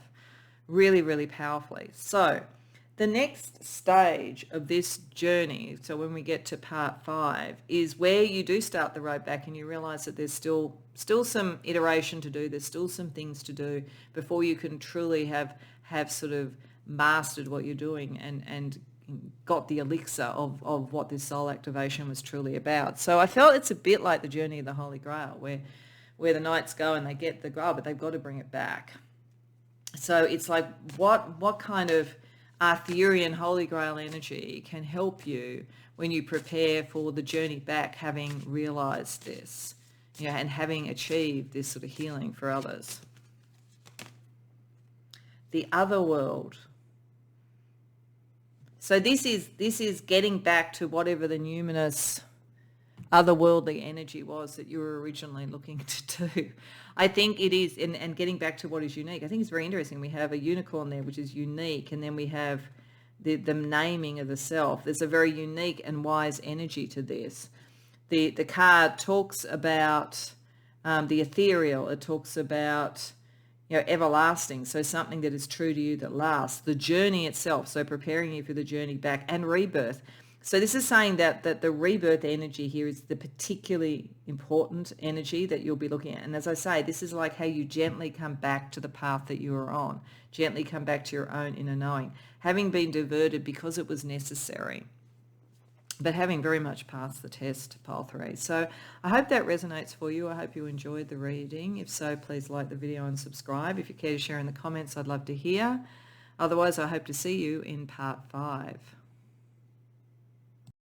really, really powerfully. So the next stage of this journey, so when we get to part 5, is where you do start the road back and you realize that there's still some iteration to do. There's still some things to do before you can truly have sort of mastered what you're doing and got the elixir of what this soul activation was truly about. So I felt it's a bit like the journey of the Holy Grail, where the knights go and they get the Grail, but they've got to bring it back. So it's like what kind of Arthurian Holy Grail energy can help you when you prepare for the journey back, having realized this, and having achieved this sort of healing for others. The other world. So this is getting back to whatever the numinous otherworldly energy was that you were originally looking to do. I think it is, and getting back to what is unique. I think it's very interesting. We have a unicorn there, which is unique, and then we have the naming of the self. There's a very unique and wise energy to this. The card talks about the ethereal. It talks about everlasting, so something that is true to you that lasts. The journey itself, so preparing you for the journey back, and rebirth. So this is saying that the rebirth energy here is the particularly important energy that you'll be looking at. And as I say, this is like how you gently come back to the path that you are on, gently come back to your own inner knowing, having been diverted because it was necessary. but having very much passed the test, pile 3. So I hope that resonates for you. I hope you enjoyed the reading. If so, please like the video and subscribe. If you care to share in the comments, I'd love to hear. Otherwise, I hope to see you in part 5.